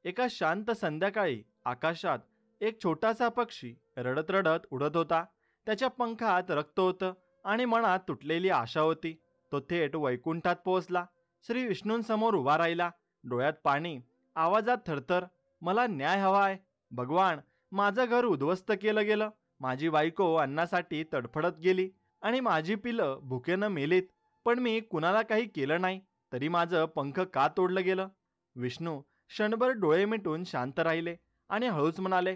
एका शांत संध्याकाळी आकाशात एक छोटासा पक्षी रडत रडत उडत होता. त्याच्या पंखात रक्त होतं आणि मनात तुटलेली आशा होती. तो थेट वैकुंठात पोहोचला. श्री विष्णूंसमोर उभा राहिला. डोळ्यात पाणी, आवाजात थरथर. मला न्याय हवा आहे. भगवान, माझं घर उद्ध्वस्त केलं गेलं. माझी बायको अन्नासाठी तडफडत गेली आणि माझी पिलं भुकेनं मेलीत. पण मी कुणाला काही केलं नाही, तरी माझं पंख का तोडलं गेलं? विष्णू क्षणभर डोळे मिटून शांत राहिले आणि हळूच म्हणाले,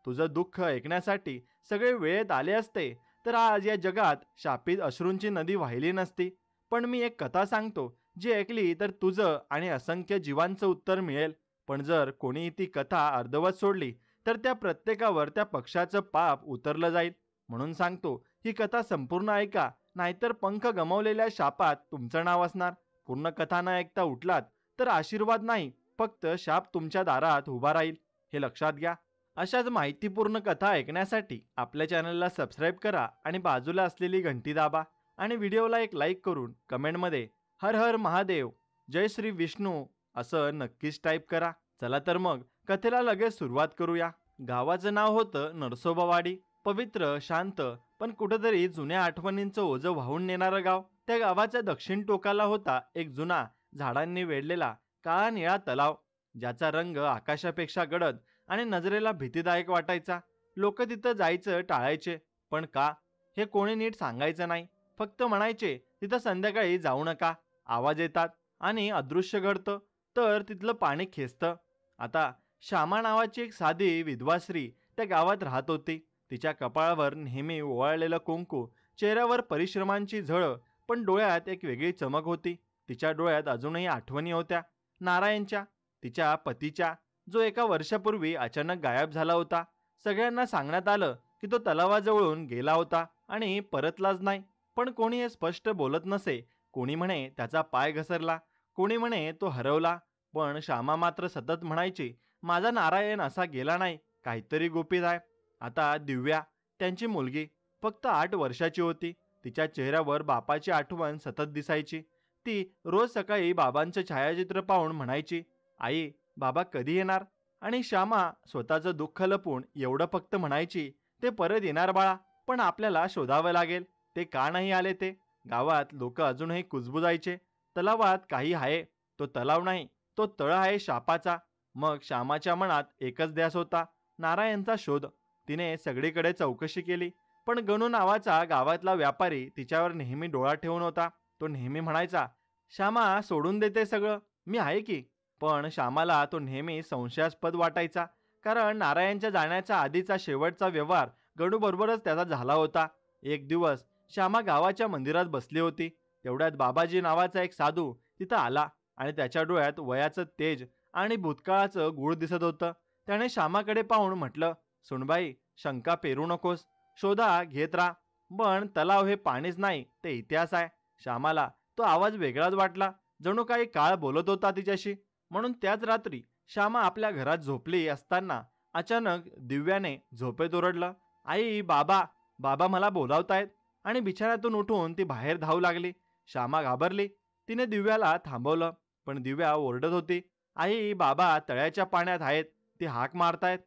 तुझं दुःख ऐकण्यासाठी सगळे वेळेत आले असते तर आज या जगात शापित अश्रूंची नदी वाहिली नसती. पण मी एक कथा सांगतो, जी ऐकली तर तुझं आणि असंख्य जीवांचं उत्तर मिळेल. पण जर कोणी ती कथा अर्धवट सोडली तर त्या प्रत्येकावर त्या पक्षाचं पाप उतरलं जाईल. म्हणून सांगतो, ही कथा संपूर्ण ऐका, नाहीतर पंख गमावलेल्या शापात तुमचं नाव असणार. पूर्ण कथा न ऐकता उठलात तर आशीर्वाद नाही, फक्त शाप तुमच्या दारात उभा राहील. हे लक्षात घ्या. अशाच माहितीपूर्ण कथा ऐकण्यासाठी आपल्या चॅनलला सबस्क्राईब करा आणि बाजूला असलेली घंटी दाबा आणि व्हिडिओला एक लाईक करून कमेंटमध्ये हर हर महादेव, जय श्री विष्णू असं नक्कीच टाईप करा. चला तर मग कथेला लगेच सुरुवात करूया. गावाचं नाव होतं नरसोबावाडी. पवित्र, शांत, पण कुठेतरी जुन्या आठवणींचं ओझं वाहून नेणारं गाव. त्या गावाच्या दक्षिण टोकाला होता एक जुना, झाडांनी वेढलेला काळा निळा तलाव, ज्याचा रंग आकाशापेक्षा गडद आणि नजरेला भीतीदायक वाटायचा. लोक तिथं जायचं टाळायचे. पण का, हे कोणी नीट सांगायचं नाही. फक्त म्हणायचे, तिथं संध्याकाळी जाऊ नका, आवाज येतात आणि अदृश्य घडतं, तर तिथलं पाणी खेचतं. आता श्यामा नावाची एक साधी विधवा स्त्री त्या गावात राहत होती. तिच्या कपाळावर नेहमी ओवाळलेलं कुंकू, चेहऱ्यावर परिश्रमांची झळ, पण डोळ्यात एक वेगळी चमक होती. तिच्या डोळ्यात अजूनही आठवणी होत्या नारायणच्या, तिच्या पतीच्या, जो एका वर्षापूर्वी अचानक गायब झाला होता. सगळ्यांना सांगण्यात आलं की तो तलावाजवळून गेला होता आणि परतलाच नाही. पण कोणी हे स्पष्ट बोलत नसे. कोणी म्हणे त्याचा पाय घसरला, कोणी म्हणे तो हरवला. पण श्यामा मात्र सतत म्हणायची, माझा नारायण असा गेला नाही, काहीतरी गुपित आहे. आता दिव्या, त्यांची मुलगी, फक्त 8 वर्षाची होती. तिच्या चेहऱ्यावर बापाची आठवण सतत दिसायची. ती रोज सकाळी बाबांचं छायाचित्र पाहून म्हणायची, आई, बाबा कधी येणार? आणि श्यामा स्वतःचं दुःख लपून एवढं फक्त म्हणायची, ते परत येणार बाळा, पण आपल्याला शोधावं लागेल. ते का नाही आले ते? गावात लोक अजूनही कुजबुजायचे, तलावात काही आहे. तो तलाव नाही, तो तळ आहे शापाचा. मग श्यामाच्या मनात एकच ध्यास होता, नारायणचा शोध. तिने सगळीकडे चौकशी केली, पण गणू नावाचा गावातला व्यापारी तिच्यावर नेहमी डोळा ठेवून होता. तो नेहमी म्हणायचा, श्यामा सोडून देते सगळं, मी आहे की. पण श्यामाला तो नेहमी संशयास्पद वाटायचा, कारण नारायणच्या जाण्याचा आधीचा शेवटचा व्यवहार गणूबरोबरच त्याचा झाला होता. एक दिवस श्यामा गावाच्या मंदिरात बसली होती. तेवढ्यात बाबाजी नावाचा एक साधू तिथं आला आणि त्याच्या डोळ्यात वयाचं तेज आणि भूतकाळाचं गूढ दिसत होतं. त्याने श्यामाकडे पाहून म्हटलं, सुनबाई, शंका पेरू नकोस, शोधा घेत राहा. पण तलाव हे पाणीच नाही, ते इतिहास आहे. श्यामाला तो आवाज वेगळाच वाटला, जणू काही काळ बोलत होता तिच्याशी. म्हणून त्याच रात्री श्यामा आपल्या घरात झोपली असताना अचानक दिव्याने झोपेत ओरडलं, आई, बाबा, बाबा मला बोलावतायत. आणि बिछाण्यातून उठून ती बाहेर धावू लागली. श्यामा घाबरली. तिने दिव्याला थांबवलं, पण दिव्या ओरडत होती, आई, बाबा तळ्याच्या पाण्यात आहेत, ते हाक मारतायत.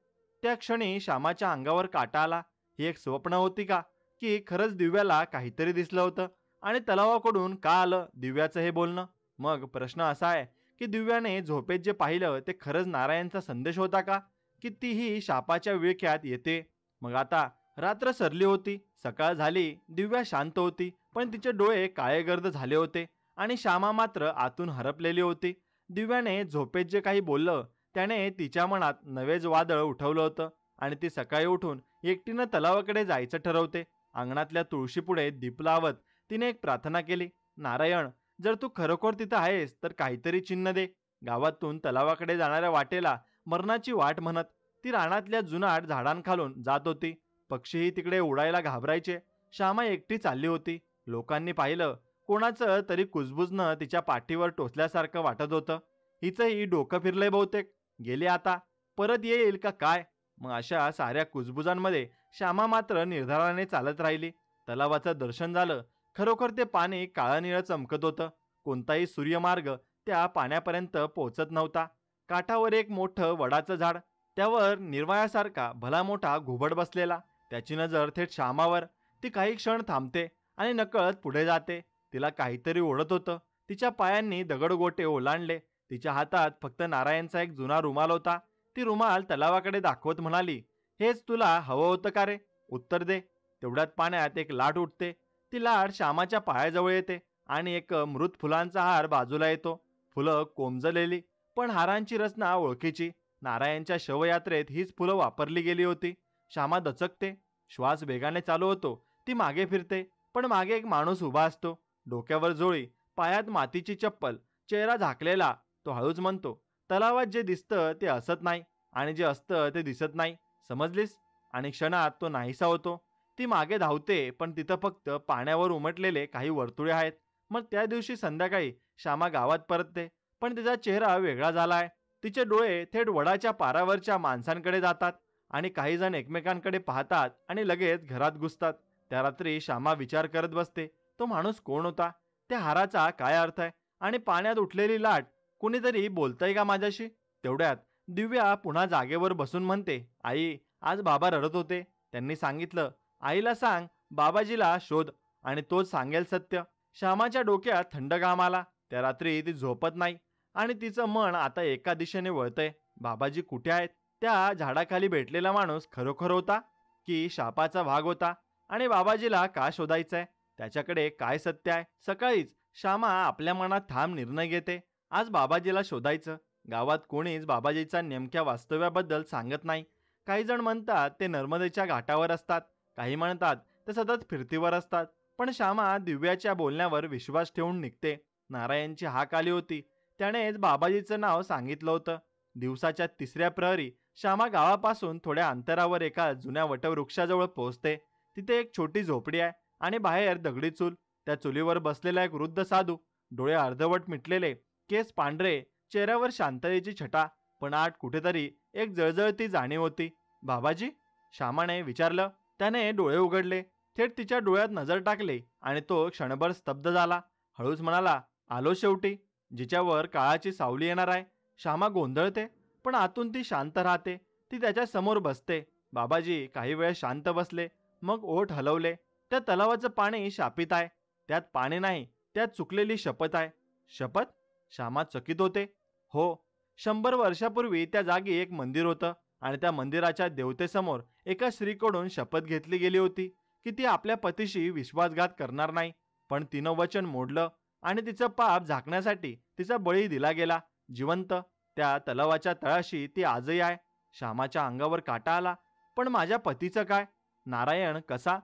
त्या क्षणी श्यामाच्या अंगावर काटा आला. ही एक स्वप्न होती का, की खरंच दिव्याला काहीतरी दिसलं होतं? आणि तलावाकडून का आलं दिव्याचं हे बोलणं? मग प्रश्न असा आहे की दिव्याने झोपेत जे पाहिलं ते खरंच नारायणचा संदेश होता का, की तीही शापाच्या विळख्यात येते? मग आता रात्र सरली होती, सकाळ झाली. दिव्या शांत होती, पण तिचे डोळे काळेगर्द झाले होते आणि श्यामा मात्र आतून हरपलेली होती. दिव्याने झोपेत जे काही बोललं त्याने तिच्या मनात नवेच वादळ उठवलं होतं आणि ती सकाळी उठून एकटीनं तलावाकडे जायचं ठरवते. अंगणातल्या तुळशीपुढे दीप लावत तिने एक प्रार्थना केली, नारायण, जर तू खरोखर तिथं आहेस तर काहीतरी चिन्ह दे. गावातून तलावाकडे जाणाऱ्या वाटेला मरणाची वाट म्हणत ती रानातल्या जुनाट झाडांखालून जात होती. पक्षीही तिकडे उडायला घाबरायचे. श्यामा एकटी चालली होती. लोकांनी पाहिलं, कोणाचं तरी कुजबुजणं तिच्या पाठीवर टोचल्यासारखं वाटत होतं. हिचंही डोकं फिरलंय बहुतेक, गेली आता, परत येईल का काय? मग अशा साऱ्या कुजबुजांमध्ये श्यामा मात्र निर्धाराने चालत राहिली. तलावाचं दर्शन झालं. खरोखर ते पाणी काळं निळं चमकत होतं. कोणताही सूर्यमार्ग त्या पाण्यापर्यंत पोहोचत नव्हता. काठावर एक मोठं वडाचं झाड, त्यावर निर्वायासारखा भला मोठा घुबड बसलेला. त्याची नजर थेट श्यामावर. ती काही क्षण थांबते आणि नकळत पुढे जाते. तिला काहीतरी ओढत होतं. तिच्या पायांनी दगडगोटे ओलांडले. तिच्या हातात फक्त नारायणचा एक जुना रुमाल होता. ती रुमाल तलावाकडे दाखवत म्हणाली, हेच तुला हवं होतं का रे? उत्तर दे. तेवढ्यात पाण्यात एक लाट उठते. ती लाट श्यामाच्या पायाजवळ येते आणि एक मृत फुलांचा हार बाजूला येतो. फुलं कोमजलेली, पण हारांची रचना ओळखीची. नारायणच्या शवयात्रेत हीच फुलं वापरली गेली होती. श्यामा दचकते. श्वास वेगाने चालू होतो. ती मागे फिरते, पण मागे एक माणूस उभा असतो. डोक्यावर जोळी, पायात मातीची चप्पल, चेहरा झाकलेला. तो हळूच म्हणतो, तलावात जे दिसतं ते असत नाही आणि जे असतं ते दिसत नाही. समजलीस? आणि क्षणात तो नाहीसा होतो. ती मागे धावते, पण तिथं फक्त पाण्यावर उमटलेले काही वर्तुळे आहेत. मग त्या दिवशी संध्याकाळी श्यामा गावात परतते, पण तिचा चेहरा वेगळा झालाय. तिचे डोळे थेट वडाच्या पारावरच्या माणसांकडे जातात आणि काही जण एकमेकांकडे पाहतात आणि लगेच घरात घुसतात. त्या रात्री श्यामा विचार करत बसते, तो माणूस कोण होता? त्या हाराचा काय अर्थ आहे? आणि पाण्यात उठलेली लाट, कुणीतरी बोलतंय का माझ्याशी? तेवढ्यात दिव्या पुन्हा जागेवर बसून म्हणते, आई, आज बाबा रडत होते. त्यांनी सांगितलं, आईला सांग, बाबाजीला शोध आणि तोच सांगेल सत्य. श्यामाच्या डोक्यात थंड घाम आला. त्या रात्री ती झोपत नाही आणि तिचं मन आता एका दिशेने वळतंय. बाबाजी कुठे आहेत? त्या झाडाखाली भेटलेला माणूस खरोखर होता की शापाचा भाग होता? आणि बाबाजीला का शोधायचंय? त्याच्याकडे काय सत्य आहे? सकाळीच श्यामा आपल्या मनात ठाम निर्णय घेते, आज बाबाजीला शोधायचं. गावात कोणीच बाबाजीच्या नेमक्या वास्तव्याबद्दल सांगत नाही. काही जण म्हणतात ते नर्मदेच्या घाटावर असतात, काही म्हणतात ते सतत फिरतीवर असतात. पण श्यामा दिव्याच्या बोलण्यावर विश्वास ठेवून निघते. नारायणची हाक आली होती, त्यानेच बाबाजीचं नाव सांगितलं होतं. दिवसाच्या तिसऱ्या प्रहरी श्यामा गावापासून थोड्या अंतरावर एका जुन्या वटवृक्षाजवळ पोहोचते. तिथे एक छोटी झोपडी आहे आणि बाहेर दगडी चूल. त्या चुलीवर बसलेला एक वृद्ध साधू, डोळे अर्धवट मिटलेले, केस पांढरे, चेहऱ्यावर शांततेची छटा, पण आत कुठेतरी एक जळजळती जाणीव होती. बाबाजी? श्यामाने विचारलं. त्याने डोळे उघडले, थेट तिच्या डोळ्यात नजर टाकली आणि तो क्षणभर स्तब्ध झाला. हळूच म्हणाला, आलो शेवटी, जिच्यावर काळाची सावली येणार आहे. श्यामा गोंधळते, पण आतून ती शांत राहते. ती त्याच्या समोर बसते. बाबाजी काही वेळ शांत बसले, मग ओठ हलवले. त्या तलावाचं पाणी शापित आहे. त्यात पाणी नाही, त्यात चुकलेली शपथ आहे. शपथ? श्यामा चकित होते. हो, 100 वर्षापूर्वी त्या जागी एक मंदिर होतं आणि त्या मंदिराच्या देवतेसमोर एका स्त्रीकडून शपथ घेतली गेली होती की ती आपल्या पतीशी विश्वासघात करणार नाही. पण तिनं वचन मोडलं आणि तिचं पाप झाकण्यासाठी तिचा बळी दिला गेला. जिवंत त्या तलावाच्या तळाशी ती आजही आहे. श्यामाच्या अंगावर काटा आला. पण माझ्या पतीचं काय? नारायण कसा?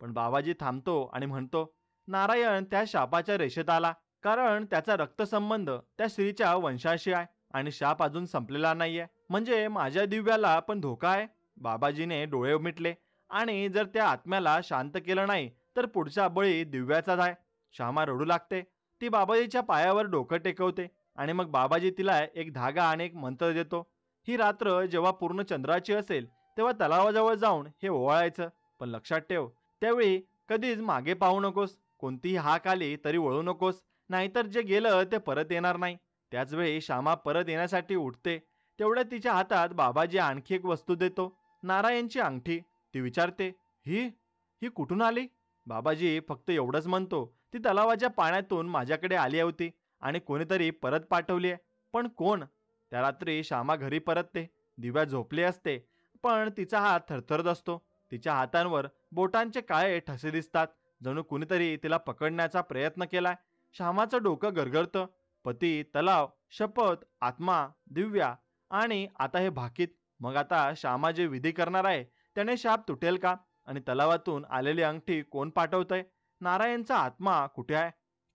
पण बाबाजी थांबतो आणि म्हणतो, नारायण त्या शापाच्या रेषेत आला, कारण त्याचा रक्तसंबंध त्या स्त्रीच्या वंशाशी आहे आणि शाप अजून संपलेला नाहीये. म्हणजे माझ्या दिव्याला पण धोका आहे. बाबाजीने डोळे मिटले. आणि जर त्या आत्म्याला शांत केलं नाही तर पुढचा बळी दिव्याचाच आहे. श्यामा रडू लागते. ती बाबाजीच्या पायावर डोकं टेकवते आणि मग बाबाजी तिला एक धागा आणि एक मंत्र देतो. ही रात्र जेव्हा पूर्ण चंद्राची असेल तेव्हा तलावाजवळ जाऊन हे ओवाळायचं. पण लक्षात ठेव, त्यावेळी कधीच मागे पाहू नकोस. कोणतीही हाक आली तरी वळू नकोस, नाहीतर जे गेलं ते परत येणार नाही. त्याच वेळी श्यामा परत येण्यासाठी उठते. तेवढ्यात तिच्या हातात बाबाजी आणखी एक वस्तू देतो, नारायणची अंगठी. ती विचारते, ही ही कुठून आली? बाबाजी फक्त एवढंच म्हणतो, ती तलावाच्या पाण्यातून माझ्याकडे आली होती आणि कोणीतरी परत पाठवली आहे. पण कोण? त्या रात्री श्यामा घरी परतते. दिव्या झोपली असते, पण तिचा हात थरथरत असतो. तिच्या हातांवर बोटांचे काळे ठसे दिसतात, जणू कुणीतरी तिला पकडण्याचा प्रयत्न केलाय. श्यामाचं डोकं गरगरतं. पती, तलाव, शपथ, आत्मा, दिव्या आणि आता हे भाकीत. मग आता श्यामा जे विधी करणार आहे त्याने शाप तुटेल का? आणि तलावातून आलेली अंगठी कोण पाठवतंय? नारायणचा आत्मा कुठे आहे?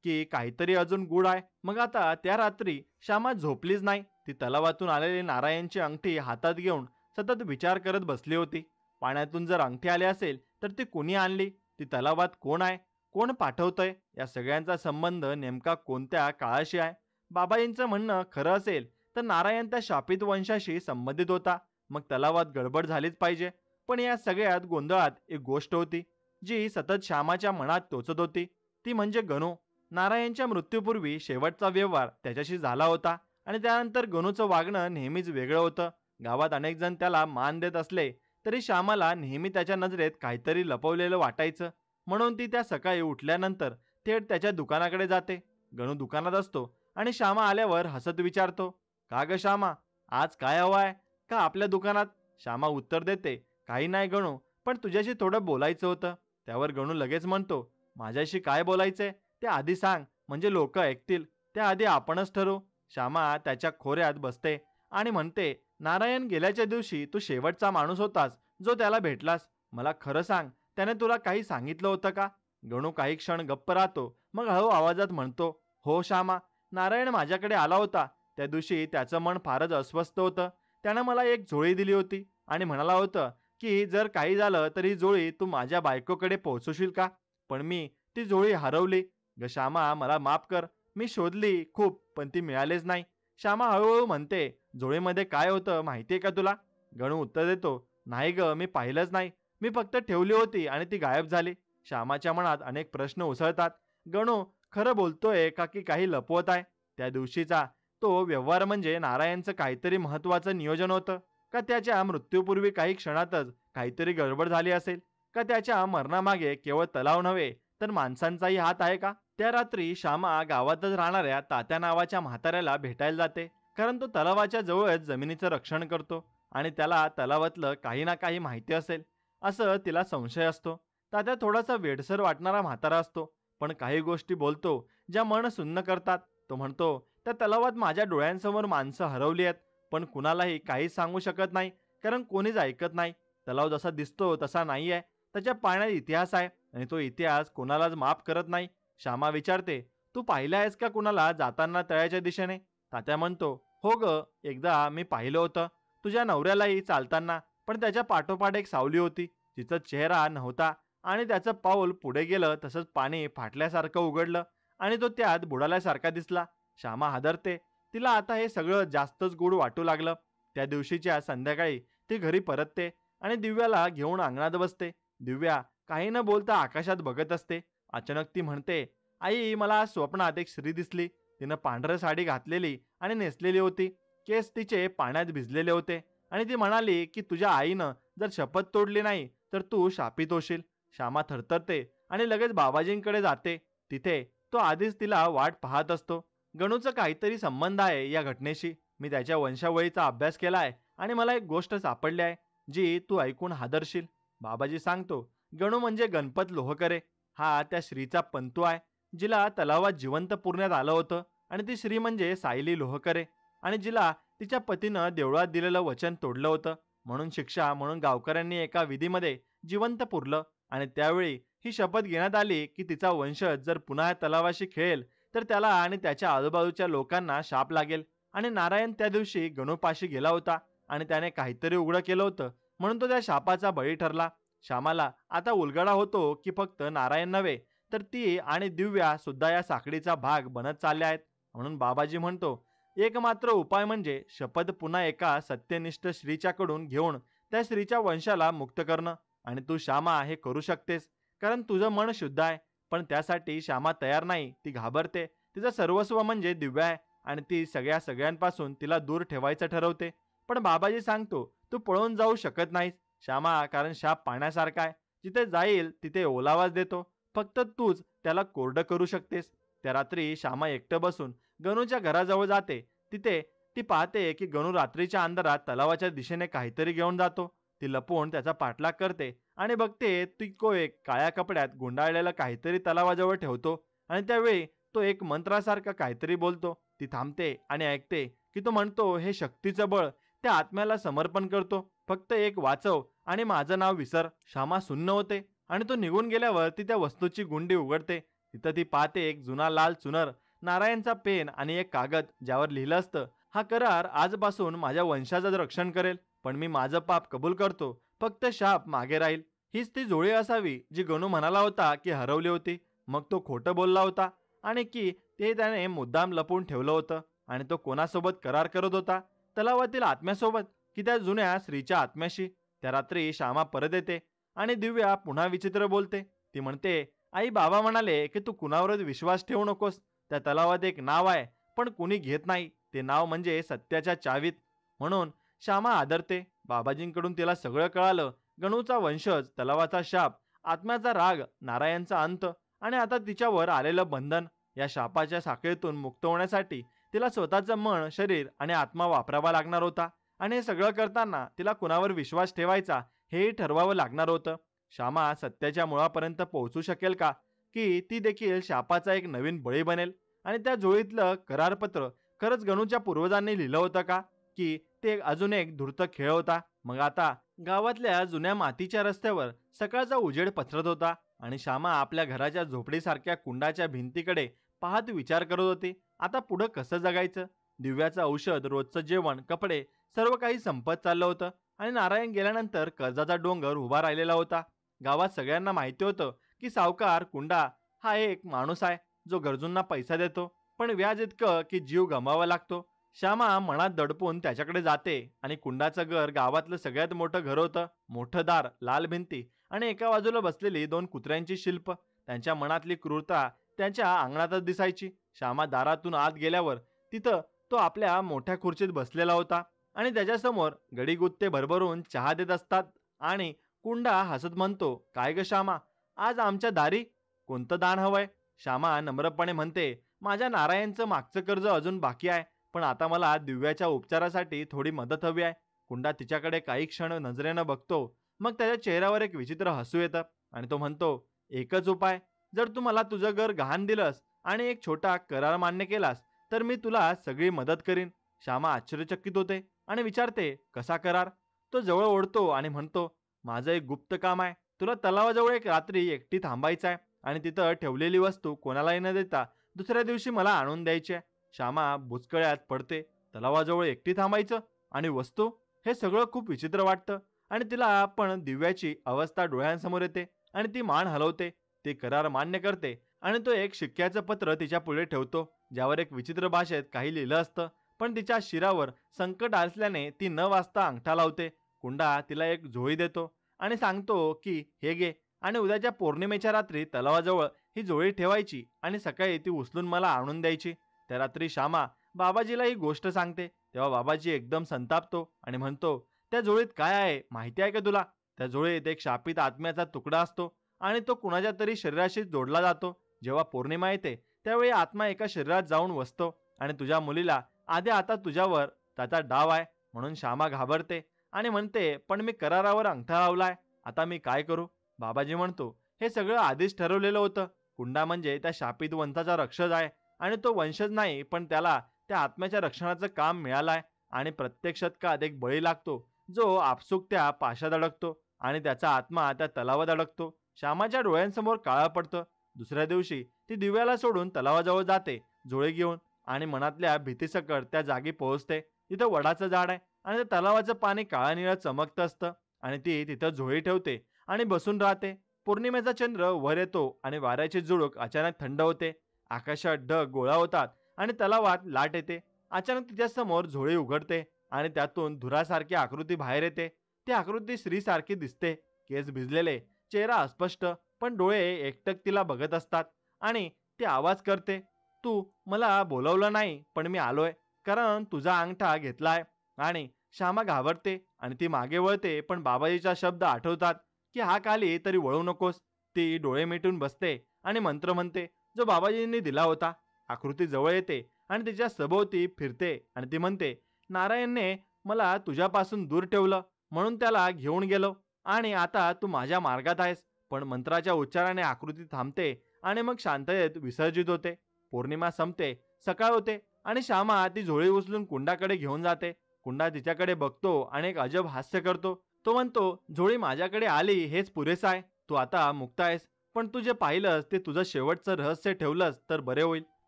की काहीतरी अजून गूढ आहे? मग आता त्या रात्री श्यामा झोपलीच नाही. ती तलावातून आलेली नारायणची अंगठी हातात घेऊन सतत विचार करत बसली होती. पाण्यातून जर अंगठी आली असेल तर ती कुणी आणली? ती तलावात कोण आहे? कोण पाठवतंय? या सगळ्यांचा संबंध नेमका कोणत्या काळाशी आहे? बाबाजींचं म्हणणं खरं असेल तर नारायण त्या शापित वंशाशी संबंधित होता. मग तलावात गडबड झालीच पाहिजे. पण या सगळ्यात गोंधळात एक गोष्ट होती जी सतत श्यामाच्या मनात टोचत होती. ती म्हणजे गणू. नारायणच्या मृत्यूपूर्वी शेवटचा व्यवहार त्याच्याशी झाला होता आणि त्यानंतर गणूचं वागणं नेहमीच वेगळं होतं. गावात अनेक जण त्याला मान देत असले तरी श्यामाला नेहमी त्याच्या नजरेत काहीतरी लपवलेलं वाटायचं. म्हणून ती त्या सकाळी उठल्यानंतर थेट त्याच्या दुकानाकडे जाते. गणू दुकानात असतो आणि श्यामा आल्यावर हसत विचारतो, "का ग श्यामा, आज काय हवंय? का आपल्या दुकानात?" श्यामा उत्तर देते, "काही नाही गणू, पण तुझ्याशी थोडं बोलायचं होतं." त्यावर गणू लगेच म्हणतो, "माझ्याशी काय बोलायचंय ते आधी सांग, म्हणजे लोक ऐकतील. त्याआधी आपणच ठरवू." श्यामा त्याच्या खोऱ्यात बसते आणि म्हणते, "नारायण गेल्याच्या दिवशी तू शेवटचा माणूस होतास जो त्याला भेटलास. मला खरं सांग, त्याने तुला काही सांगितलं होतं का?" गणू काही क्षण गप्प राहतो, मग हळू आवाजात म्हणतो, "हो श्यामा, नारायण माझ्याकडे आला होता. त्या दिवशी त्याचं मन फारच अस्वस्थ होतं. त्यानं मला एक झोळी दिली होती आणि म्हणाला होतं की जर काही झालं तर ही झोळी तू माझ्या बायकोकडे पोहोचवशील का? पण मी ती झोळी हरवली. ग श्यामा, मला माफ कर. मी शोधली खूप, पण ती मिळालीच नाही." श्यामा हळूहळू म्हणते, "झोळीमध्ये काय होतं माहितीये का तुला?" गणू उत्तर देतो, "नाही ग, मी पाहिलंच नाही. मी फक्त ठेवली होती आणि ती गायब झाली." श्यामाच्या मनात अनेक प्रश्न उसळतात. गणू खरं बोलतोय का की काही लपवत आहे? त्या दिवशीचा तो व्यवहार म्हणजे नारायणचं काहीतरी महत्वाचं नियोजन होतं? का त्याच्या मृत्यूपूर्वी काही क्षणातच काहीतरी गडबड झाली असेल? का त्याच्या मरणामागे केवळ तलाव नव्हे तर माणसांचाही हात आहे का? त्या रात्री श्यामा गावातच राहणाऱ्या तात्या नावाच्या म्हाताऱ्याला भेटायला जाते. कारण तो तलावाच्या जवळच जमिनीचं रक्षण करतो आणि त्याला तलावातलं काही ना काही माहिती असेल असं तिला संशय असतो. तात्या थोडासा वेडसर वाटणारा म्हातारा असतो, पण काही गोष्टी बोलतो ज्या मन सुन्न करतात. तो म्हणतो, "त्या तलावात माझ्या डोळ्यांसमोर माणसं हरवली आहेत, पण कुणालाही काहीच सांगू शकत नाही, कारण कोणीच ऐकत नाही. तलाव जसा दिसतो तसा नाहीये. त्याच्या पाण्यात इतिहास आहे आणि तो इतिहास कोणालाच माफ करत नाही." श्यामा विचारते, "तू पाहिलं आहेस का कुणाला जाताना तळ्याच्या दिशेने?" तात्या म्हणतो, "हो ग, एकदा मी पाहिलं होतं. तुझ्या नवऱ्यालाही चालताना, पण त्याच्या पाठोपाठ एक सावली होती. तिचा चेहरा नव्हता आणि त्याचं पाऊल पुढे गेलं तसंच पाणी फाटल्यासारखं उघडलं आणि तो त्यात बुडाल्यासारखा दिसला." श्यामा हादरते. तिला आता हे सगळं जास्तच गूढ वाटू लागलं. त्या दिवशीच्या संध्याकाळी ती घरी परतते आणि दिव्याला घेऊन अंगणात बसते. दिव्या काही न बोलता आकाशात बघत असते. अचानक ती म्हणते, "आई, मला आज स्वप्नात एक स्त्री दिसली. तिनं पांढरी साडी घातलेली आणि नेसलेली होती. केस तिचे पाण्यात भिजलेले होते आणि ती म्हणाली की तुझ्या आईनं जर शपथ तोडली नाही तर तू शापित होशील." श्यामा थरथरते आणि लगेच बाबाजींकडे जाते. तिथे तो आधीच तिला वाट पाहत असतो. गणूचा काहीतरी संबंध आहे या घटनेशी. मी त्याच्या वंशावळीचा अभ्यास केला आहे आणि मला एक गोष्ट सापडली आहे जी तू ऐकून हादरशील. बाबाजी सांगतो, "गणू म्हणजे गणपत लोहकरे. हा त्या श्रीचा पंतू आहे जिला तलावात जिवंत पुरण्यात आलं होतं. आणि ती श्री म्हणजे सायली लोहकरे आणि जिला तिच्या पतीनं देवळात दिलेलं वचन तोडलं होतं. म्हणून शिक्षा म्हणून गावकऱ्यांनी एका विधीमध्ये जिवंत पुरलं आणि त्यावेळी ही शपथ घेण्यात आली की तिचा वंशज जर पुन्हा या तलावाशी खेळेल तर त्याला आणि त्याच्या आजूबाजूच्या लोकांना शाप लागेल. आणि नारायण त्या दिवशी गणूपाशी गेला होता आणि त्याने काहीतरी उघडं केलं होतं, म्हणून तो त्या शापाचा बळी ठरला." श्यामाला आता उलगडा होतो की फक्त नारायण नव्हे तर ती आणि दिव्या सुद्धा या साखळीचा भाग बनत चालल्या आहेत. म्हणून बाबाजी म्हणतो, एकमात्र उपाय म्हणजे शपथ पुन्हा एका सत्यनिष्ठ स्त्रीच्याकडून घेऊन त्या स्त्रीच्या वंशाला मुक्त करणं. आणि तू श्यामा हे करू शकतेस, कारण तुझं मन शुद्ध आहे. पण त्यासाठी श्यामा तयार नाही. ती घाबरते. तिचं सर्वस्व म्हणजे दिव्या आहे आणि ती सगळ्यांपासून तिला दूर ठेवायचं ठरवते. पण बाबाजी सांगतो, "तू पळून जाऊ शकत नाहीस श्यामा, कारण शाप पाण्यासारखा आहे. जिथे जाईल तिथे ओलावाच देतो. फक्त तूच त्याला कोरडं करू शकतेस." त्या रात्री श्यामा एकटं बसून गणूच्या घराजवळ जाते. तिथे ती पाहते की गणू रात्रीच्या अंधारात तलावाच्या दिशेने काहीतरी घेऊन जातो. ती लपून त्याचा पाठलाग करते आणि बघते ती एक काळ्या कपड्यात गुंडाळलेलं काहीतरी तलावाजवळ ठेवतो आणि त्यावेळी तो एक मंत्रासारखं काहीतरी बोलतो. ती थांबते आणि ऐकते की तो म्हणतो, "हे शक्तीचं बळ त्या आत्म्याला समर्पण करतो. फक्त एक वाचव आणि माझं नाव विसर." श्यामा सुन्न होते आणि तो निघून गेल्यावर ती त्या वस्तूची गुंडी उघडते. तिथं ती पाहते एक जुना लाल चुनर, नारायणचा पेन आणि एक कागद ज्यावर लिहिलं असतं, "हा करार आजपासून माझ्या वंशाचं रक्षण करेल. पण मी माझं पाप कबूल करतो. फक्त शाप मागे राहील." हीच ती झोळी असावी जी गणू म्हणाला होता की हरवली होती. मग तो खोटं बोलला होता आणि की ते त्याने मुद्दाम लपवून ठेवलं होतं. आणि तो कोणासोबत करार करत होता? तलावातील आत्म्यासोबत की त्या जुन्या स्त्रीच्या आत्म्याशी? त्या रात्री श्यामा परत येते आणि दिव्या पुन्हा विचित्र बोलते. ती म्हणते, "आई, बाबा म्हणाले की तू कुणावरच विश्वास ठेवू नकोस. त्या तलावात एक नाव आहे, पण कुणी घेत नाही. ते नाव म्हणजे सत्याच्या चावीत. म्हणून श्यामा आदरते. बाबाजींकडून तिला सगळं कळालं. गणूचा वंशज, तलावाचा शाप, आत्म्याचा राग, नारायणचा अंत आणि आता तिच्यावर आलेलं बंधन. या शापाच्या साखळीतून मुक्त होण्यासाठी तिला स्वतःचं मन, शरीर आणि आत्मा वापरावा लागणार होता. आणि हे सगळं करताना तिला कुणावर विश्वास ठेवायचा हेही ठरवावं लागणार होतं. श्यामा सत्याच्या मुळापर्यंत पोहोचू शकेल का? की ती देखील शापाचा एक नवीन बळी बनेल? आणि त्या झोळीतलं करारपत्र खरंच गणूच्या पूर्वजांनी लिहिलं होतं का? की ते अजून एक धूर्त खेळ होता? मग आता गावातल्या जुन्या मातीच्या रस्त्यावर सकाळचा उजेड पसरत होता आणि श्यामा आपल्या घराच्या झोपडीसारख्या कुंडाच्या भिंतीकडे पाहत विचार करत होती. आता पुढं कसं जगायचं? दिव्याचं औषध, रोजचं जेवण, कपडे सर्व काही संपत चाललं होतं आणि नारायण गेल्यानंतर कर्जाचा डोंगर उभा राहिलेला होता. गावात सगळ्यांना माहिती होतं की सावकार कुंडा हा एक माणूस आहे जो गरजूंना पैसा देतो, पण व्याज इतकं की जीव गमावा लागतो. श्यामा मनात दडपून त्याच्याकडे जाते आणि कुंडाचं घर गावातलं सगळ्यात मोठं घर होतं. मोठं दार, लाल भिंती आणि एका बाजूला बसलेली दोन कुत्र्यांची शिल्प. त्यांच्या मनातली क्रूरता त्यांच्या अंगणातच दिसायची. श्यामा दारातून आत गेल्यावर तिथं तो आपल्या मोठ्या खुर्चीत बसलेला होता आणि त्याच्यासमोर गडीगुत्ते भरभरून चहा देत असतात. आणि कुंडा हसत म्हणतो, काय ग श्यामा, आज आमच्या दारी कोणतं दान हवंय? श्यामा नम्रपणे म्हणते, माझ्या नारायणचं मागचं कर्ज अजून बाकी आहे, पण आता मला दिव्याच्या उपचारासाठी थोडी मदत हवी आहे. कुंडा तिच्याकडे काही क्षण नजरेनं बघतो. मग त्याच्या चेहऱ्यावर एक विचित्र हसू येतं आणि तो म्हणतो, एकच उपाय. जर तू मला तुझं घर गहाण दिलंस आणि एक छोटा करार मान्य केलास तर मी तुला सगळी मदत करीन. श्यामा आश्चर्यचकित होते आणि विचारते, कसा करार? तो जवळ ओढतो आणि म्हणतो, माझं एक गुप्त काम आहे. तुला तलावाजवळ एक रात्री एकटी थांबायचं आहे आणि तिथं ठेवलेली वस्तू कोणालाही न देता दुसऱ्या दिवशी मला आणून द्यायची आहे. श्यामा बुचकळ्यात पडते. तलावाजवळ एकटी थांबायचं आणि वस्तू? हे सगळं खूप विचित्र वाटतं आणि तिला पण दिव्याची अवस्था डोळ्यांसमोर येते आणि ती मान हलवते. ती करार मान्य करते आणि तो एक शिक्क्याचं पत्र तिच्या पुढे ठेवतो, ज्यावर एक विचित्र भाषेत काही लिहिलं असतं. पण तिच्या शिरावर संकट असल्याने ती न वाचता अंगठा लावते. कुंडा तिला एक झोळी देतो आणि सांगतो की हे घे आणि उद्याच्या पौर्णिमेच्या रात्री तलावाजवळ ही झोळी ठेवायची आणि सकाळी ती उचलून मला आणून द्यायची. त्या रात्री श्यामा बाबाजीला ही गोष्ट सांगते. तेव्हा बाबाजी एकदम संतापतो आणि म्हणतो, त्या झोळीत काय आहे माहिती आहे का तुला? त्या झोळीत एक शापित आत्म्याचा तुकडा असतो आणि तो कुणाच्या तरी शरीराशी जोडला जातो. जेव्हा पौर्णिमा येते त्यावेळी आत्मा एका शरीरात जाऊन वसतो आणि तुझ्या मुलीला आधी आता तुझ्यावर त्याचा डाव आहे. म्हणून श्यामा घाबरते आणि म्हणते, पण मी करारावर अंगठा लावलाय, आता मी काय करू? बाबाजी म्हणतो, हे सगळं आधीच ठरवलेलं होतं. कुंडा म्हणजे त्या शापित वंशाचा रक्षक आहे आणि तो वंशज नाही, पण त्याला त्या आत्म्याच्या रक्षणाचं काम मिळालंय आणि प्रत्येक शतकात एक बळी लागतो जो आपसुक त्या पाशात अडकतो आणि त्याचा आत्मा त्या तलावात अडकतो. श्यामाच्या डोळ्यांसमोर काळा पडतं. दुसऱ्या दिवशी ती दिव्याला सोडून तलावाजवळ जाते झोळी घेऊन आणि मनातल्या भीतीसकट त्या जागी पोहोचते. तिथं वडाचं झाड आहे आणि त्या तलावाचं पाणी काळा निळं चमकतं असतं आणि ती तिथं झोळी ठेवते आणि बसून राहते. पौर्णिमेचा चंद्र वर येतो आणि वाऱ्याची झुळूक अचानक थंड होते. आकाशात ढग गोळा होतात आणि तलावात लाट येते. अचानक तिच्यासमोर झोळी उघडते आणि त्यातून धुरासारखी आकृती बाहेर येते. ती आकृती स्त्रीसारखी दिसते. केस भिजलेले, चेहरा अस्पष्ट, पण डोळे एकटक तिला बघत असतात आणि ती आवाज करते, तू मला बोलवलं नाही, पण मी आलोय, कारण तुझा अंगठा घेतलाय. आणि श्यामा घाबरते आणि ती मागे वळते, पण बाबाजीचा शब्द आठवतात की हा खाली तरी वळू नकोस. ती डोळे मिटून बसते आणि मंत्र म्हणते, जो बाबाजींनी दिला होता. आकृती जवळ येते आणि तिच्या सभोवती फिरते आणि ती म्हणते, नारायणने मला तुझ्यापासून दूर ठेवलं म्हणून त्याला घेऊन गेलो आणि आता तू माझ्या मार्गात आहेस. पण मंत्राच्या उच्चाराने आकृती थांबते आणि मग शांततेत विसर्जित होते. पौर्णिमा संपते, सकाळ होते आणि श्यामा ती झोळी उचलून कुंडाकडे घेऊन जाते. कुंडा तिच्याकडे बघतो आणि एक अजब हास्य करतो. तो म्हणतो, झोळी माझ्याकडे आली हेच पुरेसं आहे. तू आता मुक्त आहेस. पण तू जे पाहिलंस ते तुझं शेवटचं रहस्य ठेवलंस तर बरे होईल.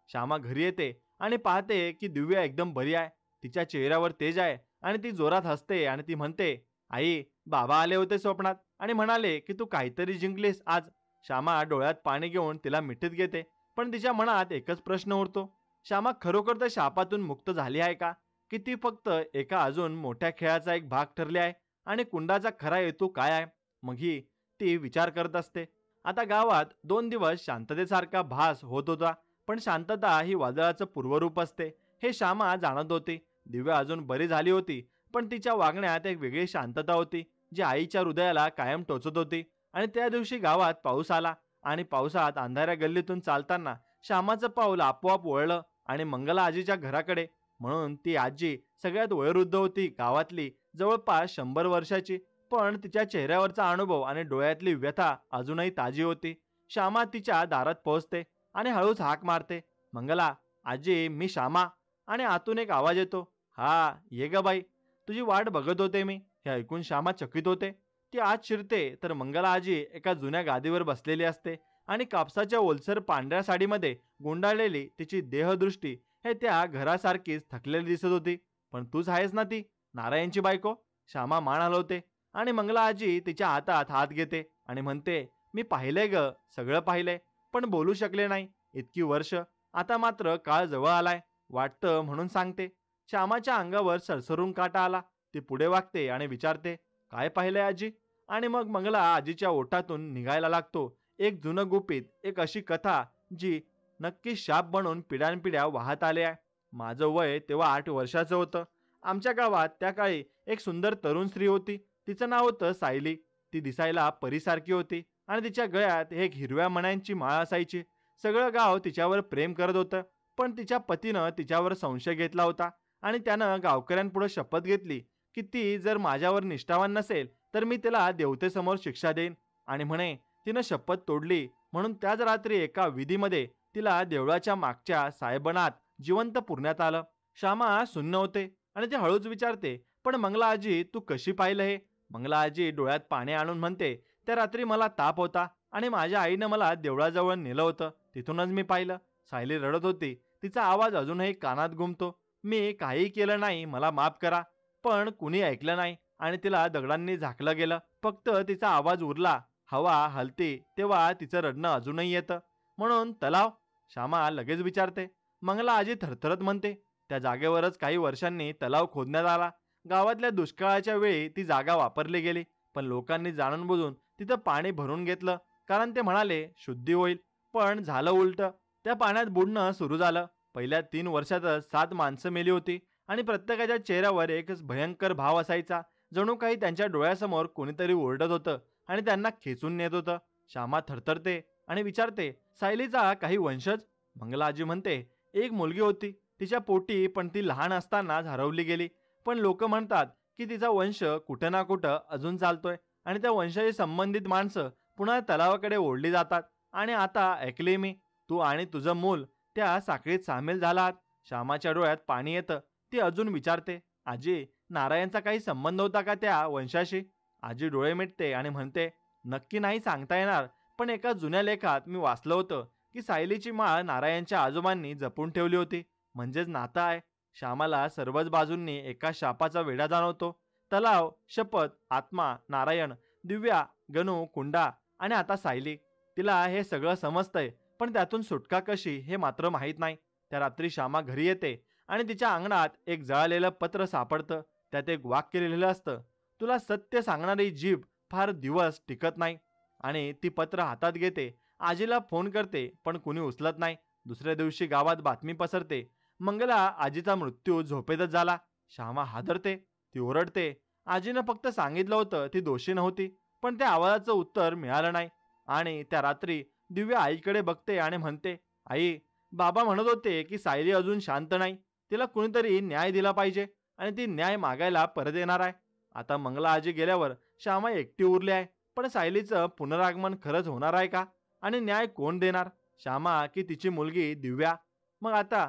श्यामा घरी येते आणि पाहते की दिव्या एकदम बरी आहे. तिच्या चेहऱ्यावर तेज आहे आणि ती जोरात हसते आणि ती म्हणते, आई, बाबा आले होते स्वप्नात आणि म्हणाले की तू काहीतरी जिंकलीस आज. श्यामा डोळ्यात पाणी घेऊन तिला मिठीत घेते, पण तिच्या मनात एकच प्रश्न उरतो, श्यामा खरोखर त्या शापातून मुक्त झाली आहे का? की ती फक्त एका अजून मोठ्या खेळाचा एक भाग ठरली आहे आणि कुंडाचा खरा हेतू काय आहे? मग ही ती विचार करत असते. आता गावात 2 दिवस शांततेसारखा भास होत होता, पण शांतता ही वादळाचं पूर्वरूप असते हे श्यामा जाणत होती. दिव्या अजून बरी झाली होती, पण तिच्या वागण्यात एक वेगळी शांतता होती, जी आईच्या हृदयाला कायम टोचत होती. आणि त्या दिवशी गावात पाऊस आला आणि पावसात अंधाऱ्या गल्लीतून चालताना श्यामाचं पाऊल आपोआप वळलं आणि मंगला आजीच्या घराकडे. म्हणून ती आजी सगळ्यात वयोवृद्ध होती गावातली, जवळपास 100 वर्षाची. पण तिच्या चेहऱ्यावरचा अनुभव आणि डोळ्यातली व्यथा अजूनही ताजी होती. श्यामा तिच्या दारात पोहोचते आणि हळूच हाक मारते, "मंगला, आजी, मी श्यामा." आणि आतून एक आवाज येतो, "हा, ये ग बाई, तुझी वाट बघत होते मी." हे ऐकून श्यामा चकित होते. ती आत शिरते तर मंगला आजी एका जुन्या गादीवर बसलेली असते आणि कापसाच्या ओलसर पांढऱ्या साडीमध्ये गुंडाळलेली तिची देहदृष्टी हे त्या घरासारखीच थकलेली दिसत होती. "पण तूच आहेस ना ती नारायणची बायको?" श्यामा मान हलवते आणि मंगला आजी तिच्या हातात हात घेते आणि म्हणते, "मी पाहिलंय ग, सगळं पाहिलंय, पण बोलू शकले नाही. इतकी वर्ष, आता मात्र काळ जवळ आलाय, वाटतं म्हणून सांगते." श्यामाच्या अंगावर सरसरून काटा आला. ती पुढे वागते आणि विचारते, "काय पाहिलंय आजी?" आणि मग मंगला आजीच्या ओठातून निघायला लागतो एक जुनं गुपित, एक अशी कथा जी नक्की शाप बनून पिढ्यानपिढ्या वाहत आले आहे. माझं वय तेव्हा 8 वर्षाचं होतं. आमच्या गावात त्या काळी एक सुंदर तरुण स्त्री होती. तिचं नाव होतं सायली. ती दिसायला परीसारखी होती आणि तिच्या गळ्यात एक हिरव्या मण्यांची माळ असायची. सगळं गाव तिच्यावर प्रेम करत होतं, पण तिच्या पतीनं तिच्यावर संशय घेतला होता आणि त्यानं गावकऱ्यांपुढे शपथ घेतली की ती जर माझ्यावर निष्ठावान नसेल तर मी तिला देवतेसमोर शिक्षा देईन. आणि म्हणे तिनं शपथ तोडली म्हणून त्याच रात्री एका विधीमध्ये तिला देवळाच्या मागच्या साहेबणात जिवंत पुरण्यात आलं. श्यामा सुन्न होते आणि ती हळूच विचारते, "पण मंगला आजी, तू कशी पाहिलं हे?" मंगला आजी डोळ्यात पाणी आणून म्हणते, "त्या रात्री मला ताप होता आणि माझ्या आईनं मला देवळाजवळ नेलं होतं. तिथूनच मी पाहिलं." सायली रडत होती. तिचा आवाज अजूनही कानात घुमतो, "मी काही केलं नाही, मला माफ करा." पण कुणी ऐकलं नाही आणि तिला दगडांनी झाकलं गेलं. फक्त तिचा आवाज उरला. हवा हलती तेव्हा तिचं रडणं अजूनही येतं. "म्हणून तलाव?" श्यामा लगेच विचारते. मंगला आजी थरथरत म्हणते, "त्या जागेवरच काही वर्षांनी तलाव खोदण्यात आला. गावातल्या दुष्काळाच्या वेळी ती जागा वापरली गेली, पण लोकांनी जाणून बुजून तिथं पाणी भरून घेतलं, कारण ते म्हणाले शुद्धी होईल. पण झालं उलटं. त्या पाण्यात बुडणं सुरू झालं. पहिल्या 3 वर्षातच 7 माणसं मेली होती आणि प्रत्येकाच्या चेहऱ्यावर एकच भयंकर भाव असायचा, जणू काही त्यांच्या डोळ्यासमोर कोणीतरी ओरडत होतं आणि त्यांना खेचून नेत होतं." श्यामा थरथरते आणि विचारते, "सायलीचा काही वंशज?" मंगला आजी म्हणते, "एक मुलगी होती तिच्या पोटी, पण ती लहान असतानाच हरवली गेली. पण लोक म्हणतात की तिचा वंश कुठं ना कुठं अजून चालतोय आणि त्या वंशाशी संबंधित माणसं पुन्हा तलावाकडे ओढली जातात. आणि आता ऐकले मी, तू आणि तुझं मूल त्या साखळीत सामील झालात." श्यामाच्या डोळ्यात पाणी येतं. ती अजून विचारते, "आजी, नारायणचा काही संबंध होता का त्या वंशाशी?" आजी डोळे मिटते आणि म्हणते, "नक्की नाही सांगता येणार, पण एका जुन्या लेखात मी वाचलं होतं की सायलीची माळ नारायणच्या आजोबांनी जपून ठेवली होती. म्हणजेच नातं आहे." श्यामाला सर्वच बाजूंनी एका शापाचा वेढा जाणवतो. तलाव, शपथ, आत्मा, नारायण, दिव्या, गणू, कुंडा आणि आता सायली. तिला हे सगळं समजतंय, पण त्यातून सुटका कशी हे मात्र माहीत नाही. त्या रात्री श्यामा घरी येते आणि तिच्या अंगणात एक जळालेलं पत्र सापडतं. त्यात एक वाक्य लिहिलेलं असतं, "तुला सत्य सांगणारी जीभ फार दिवस टिकत नाही." आणि ती पत्र हातात घेते. आजीला फोन करते, पण कुणी उचलत नाही. दुसऱ्या दिवशी गावात बातमी पसरते, मंगला आजीचा मृत्यू झोपेतच झाला. श्यामा हादरते. ती ओरडते, "आजीनं फक्त सांगितलं होतं ती दोषी नव्हती." पण त्या आवाजाचं उत्तर मिळालं नाही. आणि त्या रात्री दिव्या आईकडे बघते आणि म्हणते, "आई, बाबा म्हणत होते की सायली अजून शांत नाही. तिला कुणीतरी न्याय दिला पाहिजे आणि ती न्याय मागायला परत येणार आहे." आता मंगला आजी गेल्यावर श्यामा एकटी उरली आहे. पण सायलीचं पुनरागमन खरंच होणार आहे का? आणि न्याय कोण देणार? श्यामा की तिची मुलगी दिव्या? मग आता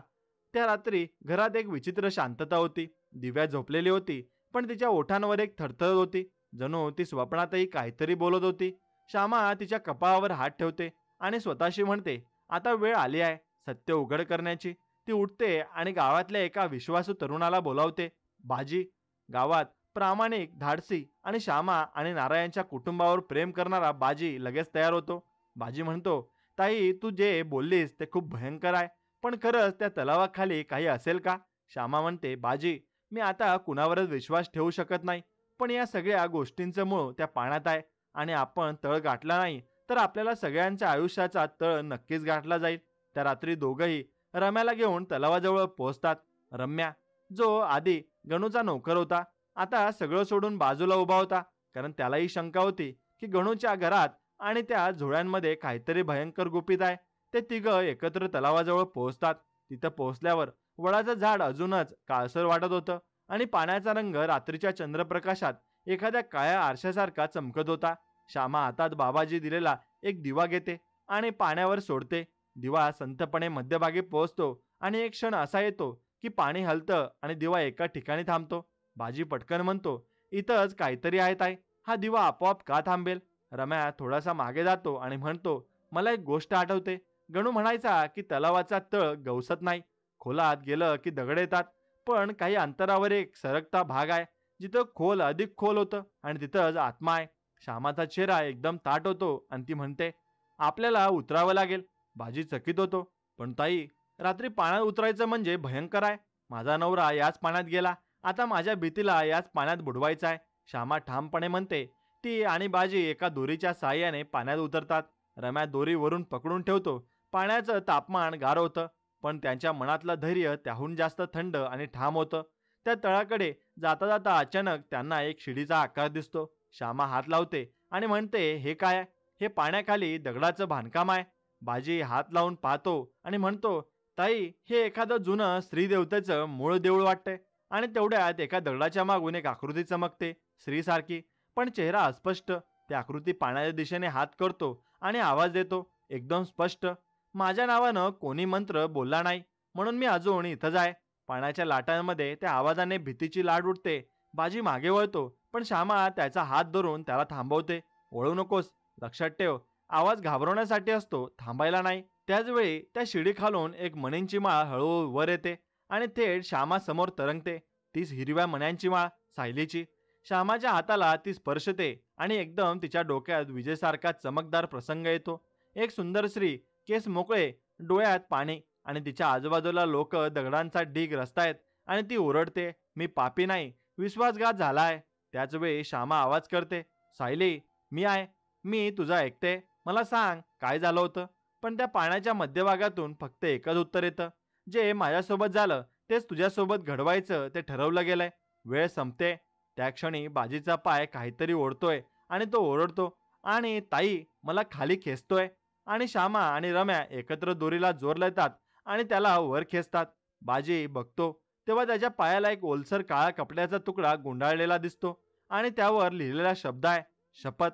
त्या रात्री घरात एक विचित्र शांतता होती. दिव्या झोपलेली होती, पण तिच्या ओठांवर एक थरथर होती, जणू ती स्वप्नातही काहीतरी बोलत होती. श्यामा तिच्या कपाळावर हात ठेवते आणि स्वतःशी म्हणते, "आता वेळ आली आहे सत्य उघड करण्याची." ती उठते आणि गावातल्या एका विश्वासू तरुणाला बोलावते. बाजी, गावात प्रामाणिक, धाडसी आणि श्यामा आणि नारायणच्या कुटुंबावर प्रेम करणारा बाजी लगेच तयार होतो. बाजी म्हणतो, "ताई, तू जे बोललीस ते खूप भयंकर आहे, पण खरंच त्या तलावाखाली काही असेल का?" श्यामा म्हणते, "बाजी, मी आता कुणावरच विश्वास ठेवू शकत नाही, पण या सगळ्या गोष्टींचं मूळ त्या पाण्यात आहे आणि आपण तळ गाठला नाही तर आपल्याला सगळ्यांच्या आयुष्याचा तळ नक्कीच गाठला जाईल." त्या रात्री दोघंही रम्याला घेऊन तलावाजवळ पोहोचतात. रम्या, जो आधी गणूचा नोकर होता, आता सगळं सोडून बाजूला उभा होता, कारण त्यालाही शंका होती की गणूच्या घरात आणि त्या झोळ्यांमध्ये काहीतरी भयंकर गुपित आहे. ते तिघं एकत्र तलावाजवळ पोहोचतात. तिथं पोहोचल्यावर वडाचं झाड अजूनच काळसर वाटत होतं आणि पाण्याचा रंग रात्रीच्या चंद्रप्रकाशात एखाद्या काळ्या आरशासारखा चमकत होता. श्यामा हातात बाबाजी दिलेला एक दिवा घेते आणि पाण्यावर सोडते. दिवा संथपणे मध्यभागी पोहोचतो आणि एक क्षण असा येतो की पाणी हलतं आणि दिवा एका ठिकाणी थांबतो. बाजी पटकन म्हणतो, इथंच काहीतरी आहे ताई. हा दिवा आपोआप का थांबेल? रम्या थोडासा मागे जातो आणि म्हणतो, मला एक गोष्ट आठवते. गणू म्हणायचा की तलावाचा तळ गवसत नाही. खोलात गेलं की दगड येतात. पण काही अंतरावर एक सरकता भाग आहे, जिथं खोल अधिक खोल होतं आणि तिथंच आत्मा आहे. श्यामाचा चेहरा एकदम ताट होतो आणि ती म्हणते, आपल्याला उतरावं लागेल. बाजी चकित होतो. पण ताई, रात्री पाण्यात उतरायचं म्हणजे भयंकर आहे. माझा नवरा याच पाण्यात गेला. आता माझ्या भीतीला याच पाण्यात बुडवायचा आहे. श्यामा ठामपणे म्हणते. ती आणि बाजी एका दोरीच्या साहाय्याने पाण्यात उतरतात. रम्या दोरी वरून पकडून ठेवतो. पाण्याचं तापमान गार होतं, पण त्यांच्या मनातलं धैर्य त्याहून जास्त थंड आणि ठाम होतं. त्या तळाकडे जाता जाता अचानक त्यांना एक शिडीचा आकार दिसतो. श्यामा हात लावते आणि म्हणते, हे काय आहे? हे पाण्याखाली दगडाचं बांधकाम आहे. बाजी हात लावून पाहतो आणि म्हणतो, ताई, हे एखादं जुनं स्त्रीदेवतेचं मूळ देऊळ वाटतंय. आणि तेवढ्यात एका दगडाच्या मागून एक आकृती चमकते, स्त्रीसारखी, पण चेहरा अस्पष्ट. ती आकृती पाण्याच्या दिशेने हात करतो आणि आवाज देतो, एकदम स्पष्ट. माझ्या नावानं कोणी मंत्र बोलला नाही, म्हणून मी अजून इथंच आहे. पाण्याच्या लाटांमध्ये त्या आवाजाने भीतीची लाट उठते. बाजी मागे वळतो, पण श्यामा त्याचा हात धरून त्याला थांबवते. वळू नकोस, लक्षात ठेव. आवाज घाबरवण्यासाठी असतो, थांबायला नाही. त्याच वेळी त्या शिडी खालून एक मणींची माळ हळूहळू वर येते आणि थेट श्यामासमोर तरंगते. तीच हिरव्या मण्यांची माळ, सायलीची. श्यामाच्या हाताला ती स्पर्शते आणि एकदम तिच्या डोक्यात विजेसारखा चमकदार प्रसंग येतो. एक सुंदर स्त्री, केस मोकळे, डोळ्यात पाणी, आणि तिच्या आजूबाजूला लोक दगडांचा ढीग रचतायत आणि ती ओरडते, मी पापी नाही, विश्वासघात झालाय. त्याच वेळी श्यामा आवाज करते, सायली, मी आहे. मी तुझं ऐकते. मला सांग, काय झालं होतं? पण त्या पाण्याच्या मध्यभागातून फक्त एकच उत्तर येतं, जे माझ्यासोबत झालं तेच तुझ्यासोबत घडवायचं ते ठरवलं गेलंय. वेळ संपते. त्या क्षणी बाजीचा पाय काहीतरी ओढतोय आणि तो ओरडतो, आणि ताई, मला खाली खेचतोय. आणि श्यामा आणि रम्या एकत्र दोरीला जोर लावतात आणि त्याला वर खेचतात. बाजी बघतो तेव्हा त्याच्या पायाला एक ओलसर काळा कपड्याचा तुकडा गुंडाळलेला दिसतो आणि त्यावर लिहिलेला शब्द आहे, शपथ.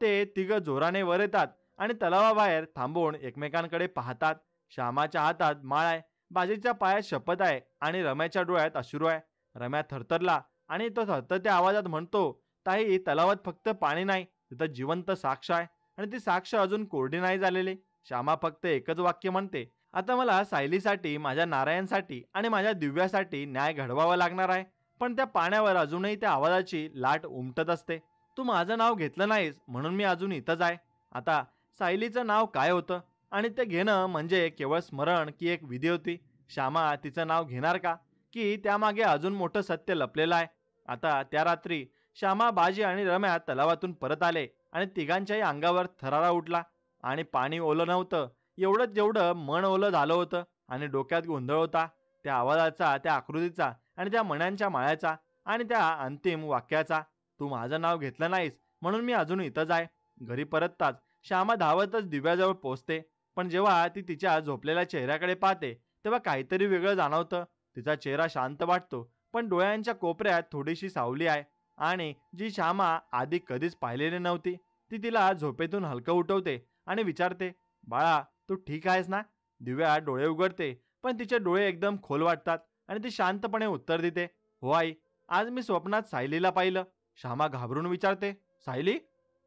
ते तिघ जोराने वर येतात आणि तलावाबाहेर थांबून एकमेकांकडे पाहतात. श्यामाच्या हातात माळ आहे, बाजीच्या पायात शपथ आहे आणि रम्याच्या डोळ्यात अश्रू आहे. रम्या थरथरला आणि तो थरथरत्या आवाजात म्हणतो, ताई, तलावात फक्त पाणी नाही, तिथं जिवंत साक्ष आहे आणि ती साक्ष अजून कोरडी नाही झालेली. श्यामा फक्त एकच वाक्य म्हणते, आता मला सायलीसाठी, माझ्या नारायणसाठी आणि माझ्या दिव्यासाठी न्याय घडवावा लागणार आहे. पण त्या पाण्यावर अजूनही त्या आवाजाची लाट उमटत असते. तू माझं नाव घेतलं नाहीस म्हणून मी अजून इथंच आहे. आता सायलीचं नाव काय होतं आणि ते घेणं म्हणजे केवळ स्मरण की एक विधी होती? श्यामा तिचं नाव घेणार का? की त्यामागे अजून मोठं सत्य लपलेलं आहे? आता त्या रात्री श्यामा, बाजी आणि रम्या तलावातून परत आले आणि तिघांच्याही अंगावर थरारा उठला. आणि पाणी ओलं नव्हतं, एवढंच जेवढं मन ओलं झालं होतं आणि डोक्यात गोंधळ होता. त्या आवाजाचा, त्या आकृतीचा आणि त्या मण्यांच्या माळ्याचा आणि त्या अंतिम वाक्याचा, तू माझं नाव घेतलं नाहीस म्हणून मी अजून इथंच आहे. घरी परतताच श्यामा धावतच दिव्याजवळ पोहोचते. पण जेव्हा ती तिच्या झोपलेल्या चेहऱ्याकडे पाहते तेव्हा काहीतरी वेगळं जाणवतं. तिचा चेहरा शांत वाटतो, पण डोळ्यांच्या कोपऱ्यात थोडीशी सावली आहे आणि जी श्यामा आधी कधीच पाहिलेली नव्हती. ती तिला झोपेतून हलकं उठवते आणि विचारते, बाळा, तू ठीक आहेस ना? दिव्या डोळे उघडते, पण तिचे डोळे एकदम खोल वाटतात आणि ती शांतपणे उत्तर देते, हो आई, आज मी स्वप्नात सायलीला पाहिलं. श्यामा घाबरून विचारते, सायली?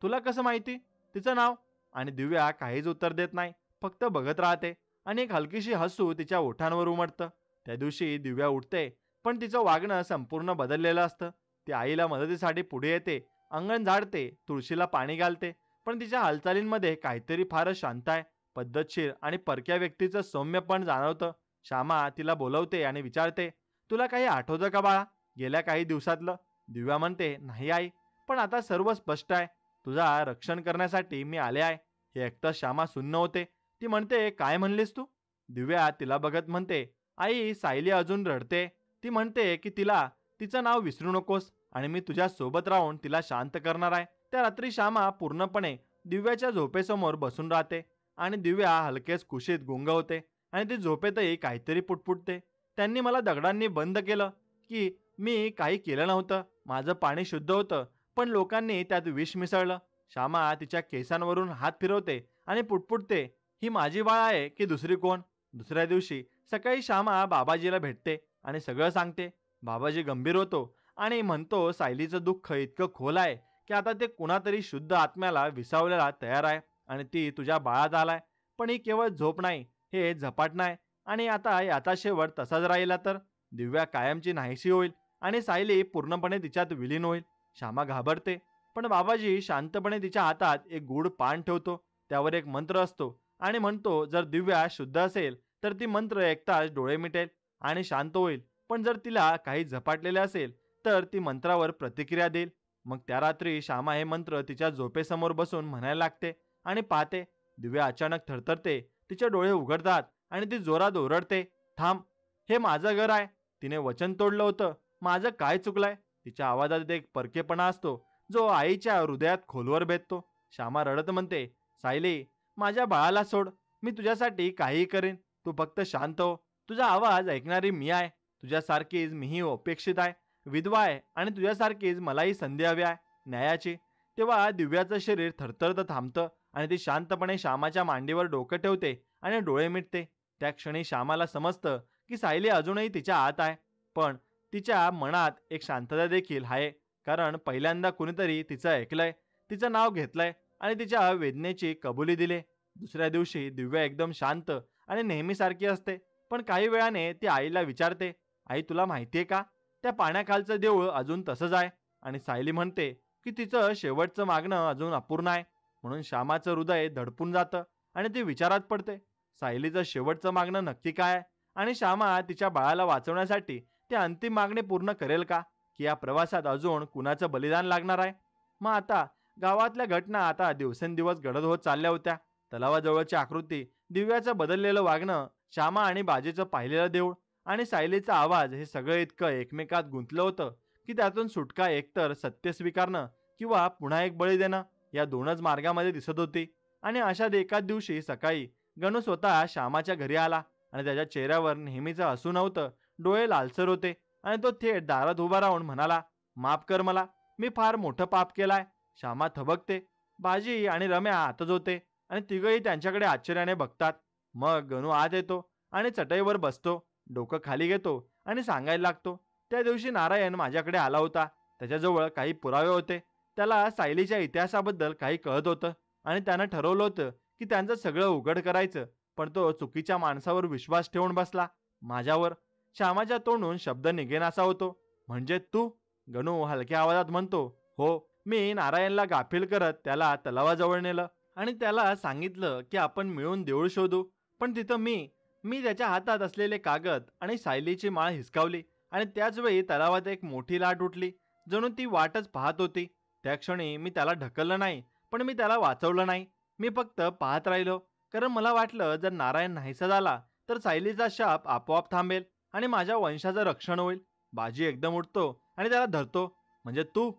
तुला कसं माहिती तिचं नाव? आणि दिव्या काहीच उत्तर देत नाही, फक्त बघत राहते आणि एक हलकीशी हसू तिच्या ओठांवर उमटतं. त्या दिवशी दिव्या उठते, पण तिचं वागणं संपूर्ण बदललेलं असतं. ती आईला मदतीसाठी पुढे येते, अंगण झाडते, तुळशीला पाणी घालते, पण तिच्या हालचालींमध्ये काहीतरी फारच शांत आहे, पद्धतशीर आणि परक्या व्यक्तीचं सौम्यपण जाणवतं. श्यामा तिला बोलवते आणि विचारते, तुला काही आठवतं का बाळा, गेल्या काही दिवसातलं? दिव्या म्हणते, नाही आई, पण आता सर्व स्पष्ट आहे. तुझा रक्षण करण्यासाठी मी आले आहे. हे ऐकताच श्यामा सुन्न होते. ती म्हणते, काय म्हणलीस तू? दिव्या तिला बघत म्हणते, आई, सायली अजून रडते. ती म्हणते की तिला तिचं नाव विसरू नकोस आणि मी तुझ्या सोबत राहून तिला शांत करणार आहे. त्या रात्री श्यामा पूर्णपणे दिव्याच्या झोपेसमोर बसून राहते आणि दिव्या हलकेच कुशीत गुंग होते आणि ती झोपेतही काहीतरी पुटपुटते. त्यांनी मला दगडांनी बंद केलं की मी काही केलं नव्हतं. माझं पाणी शुद्ध होतं, पण लोकांनी त्यात विष मिसळलं. श्यामा तिच्या केसांवरून हात फिरवते आणि पुटपुटते, ही माझी बाळ आहे की दुसरी कोण? दुसऱ्या दिवशी सकाळी श्यामा बाबाजीला भेटते आणि सगळं सांगते. बाबाजी गंभीर होतो आणि म्हणतो, सायलीचं दुःख इतकं खोल आहे की आता ते कुणातरी शुद्ध आत्म्याला विसावलेला तयार आहे आणि ती तुझ्या बाळात आलाय. पण ही केवळ झोप नाही, हे झपाट नाही आणि आता याचा शेवट तसाच राहिला तर दिव्या कायमची नाहीशी होईल आणि सायली पूर्णपणे तिच्यात विलीन होईल. श्यामा घाबरते, पण बाबाजी शांतपणे तिच्या हातात एक गूढ पान ठेवतो. त्यावर एक मंत्र असतो आणि म्हणतो, जर दिव्या शुद्ध असेल तर ती मंत्र ऐकताच डोळे मिटेल आणि शांत होईल. पण जर तिला काही झपाटलेले असेल तर ती मंत्रावर प्रतिक्रिया देईल. मग त्या रात्री श्यामा हे मंत्र तिच्या झोपेसमोर बसून म्हणायला लागते आणि पाहते. दिव्या अचानक थरथरते, तिचे डोळे उघडतात आणि ती जोरात ओरडते, थांब, हे माझं घर आहे. तिने वचन तोडलं होतं. माझं काय चुकलंय? तिच्या आवाजात एक परकेपणा असतो जो आईच्या हृदयात खोलवर भेदतो. श्यामा रडत म्हणते, सायली, माझ्या बाळाला सोड. मी तुझ्यासाठी काहीही करेन. तू फक्त शांत हो. तुझा आवाज ऐकणारी मी आहे. तुझ्यासारखीच मीही अपेक्षित आहे. विधवा आहे आणि तुझ्यासारखीच मलाही संधी हवी आहे, न्यायाची. तेव्हा दिव्याचं शरीर थरथरत थांबतं आणि ती शांतपणे श्यामाच्या मांडीवर डोकं ठेवते आणि डोळे मिटते. त्या क्षणी श्यामाला समजतं की सायली अजूनही तिच्या आत आहे, पण तिच्या मनात एक शांतता देखील आहे. कारण पहिल्यांदा कुणीतरी तिचं ऐकलंय, तिचं नाव घेतलंय आणि तिच्या वेदनेची कबुली दिली. दुसऱ्या दिवशी दिव्या एकदम शांत आणि नेहमीसारखी असते. पण काही वेळाने ती आईला विचारते, आई, तुला माहितीये का, त्या पाण्याखालचं देऊळ अजून तसंच आहे. आणि सायली म्हणते की तिचं शेवटचं मागणं अजून अपूर्ण आहे. म्हणून श्यामाचं हृदय धडपून जातं आणि ती विचारात पडते, सायलीचं शेवटचं मागणं नक्की काय आहे आणि श्यामा तिच्या बाळाला वाचवण्यासाठी ती अंतिम मागणी पूर्ण करेल का, की या प्रवासात अजून कुणाचं बलिदान लागणार आहे. मग आता गावातल्या घटना आता दिवसेंदिवस घडत होत चालल्या होत्या. तलावाजवळची आकृती, दिव्याचं बदललेलं वागणं, श्यामा आणि बाजीचं पाहिलेलं देऊळ आणि सायलीचा आवाज, हे सगळं इतकं एकमेकात गुंतलं होतं की त्यातून सुटका एकतर सत्य स्वीकारणं किंवा पुन्हा एक बळी देणं, या दोनच मार्गामध्ये दिसत होती. आणि अशात एकाच दिवशी सकाळी गणू स्वतः श्यामाच्या घरी आला आणि त्याच्या चेहऱ्यावर नेहमीचं हसू नव्हतं. डोळे लालसर होते आणि तो थेट दारात उभा राहून म्हणाला, माफ कर मला, मी फार मोठं पाप केलाय. श्यामा थबकते. बाजी आणि रम्या आतच होते आणि तिघही त्यांच्याकडे आश्चर्याने बघतात. मग गणू आत येतो आणि चटईवर बसतो, डोकं खाली घेतो आणि सांगायला लागतो, त्या दिवशी नारायण माझ्याकडे आला होता. त्याच्याजवळ काही पुरावे होते. त्याला सायलीच्या इतिहासाबद्दल काही कळत होतं आणि त्यानं ठरवलं होतं की त्यांचं सगळं उघड करायचं. पण तो चुकीच्या माणसावर विश्वास ठेवून बसला, माझ्यावर. श्यामाच्या तोंडून शब्द निघेनासा होतो. म्हणजे तू? गणू हलक्या आवाजात म्हणतो, हो. मी नारायणला गाफील करत त्याला तलावाजवळ नेलं आणि त्याला सांगितलं की आपण मिळून देऊळ शोधू. पण तिथं मी मी त्याच्या हातात असलेले कागद आणि सायलीची माळ हिसकावली आणि त्याच वेळी तलावात एक मोठी लाट उठली, जणू ती वाटच पाहत होती. त्या क्षणी मी त्याला ढकललं नाही, पण मी त्याला वाचवलं नाही. मी फक्त पाहत राहिलो, कारण मला वाटलं जर नारायण नाहीसा झाला तर सायलीचा शाप आपोआप थांबेल आणि माझ्या वंशाचं रक्षण होईल. बाजी एकदम उठतो आणि त्याला धरतो, म्हणजे तू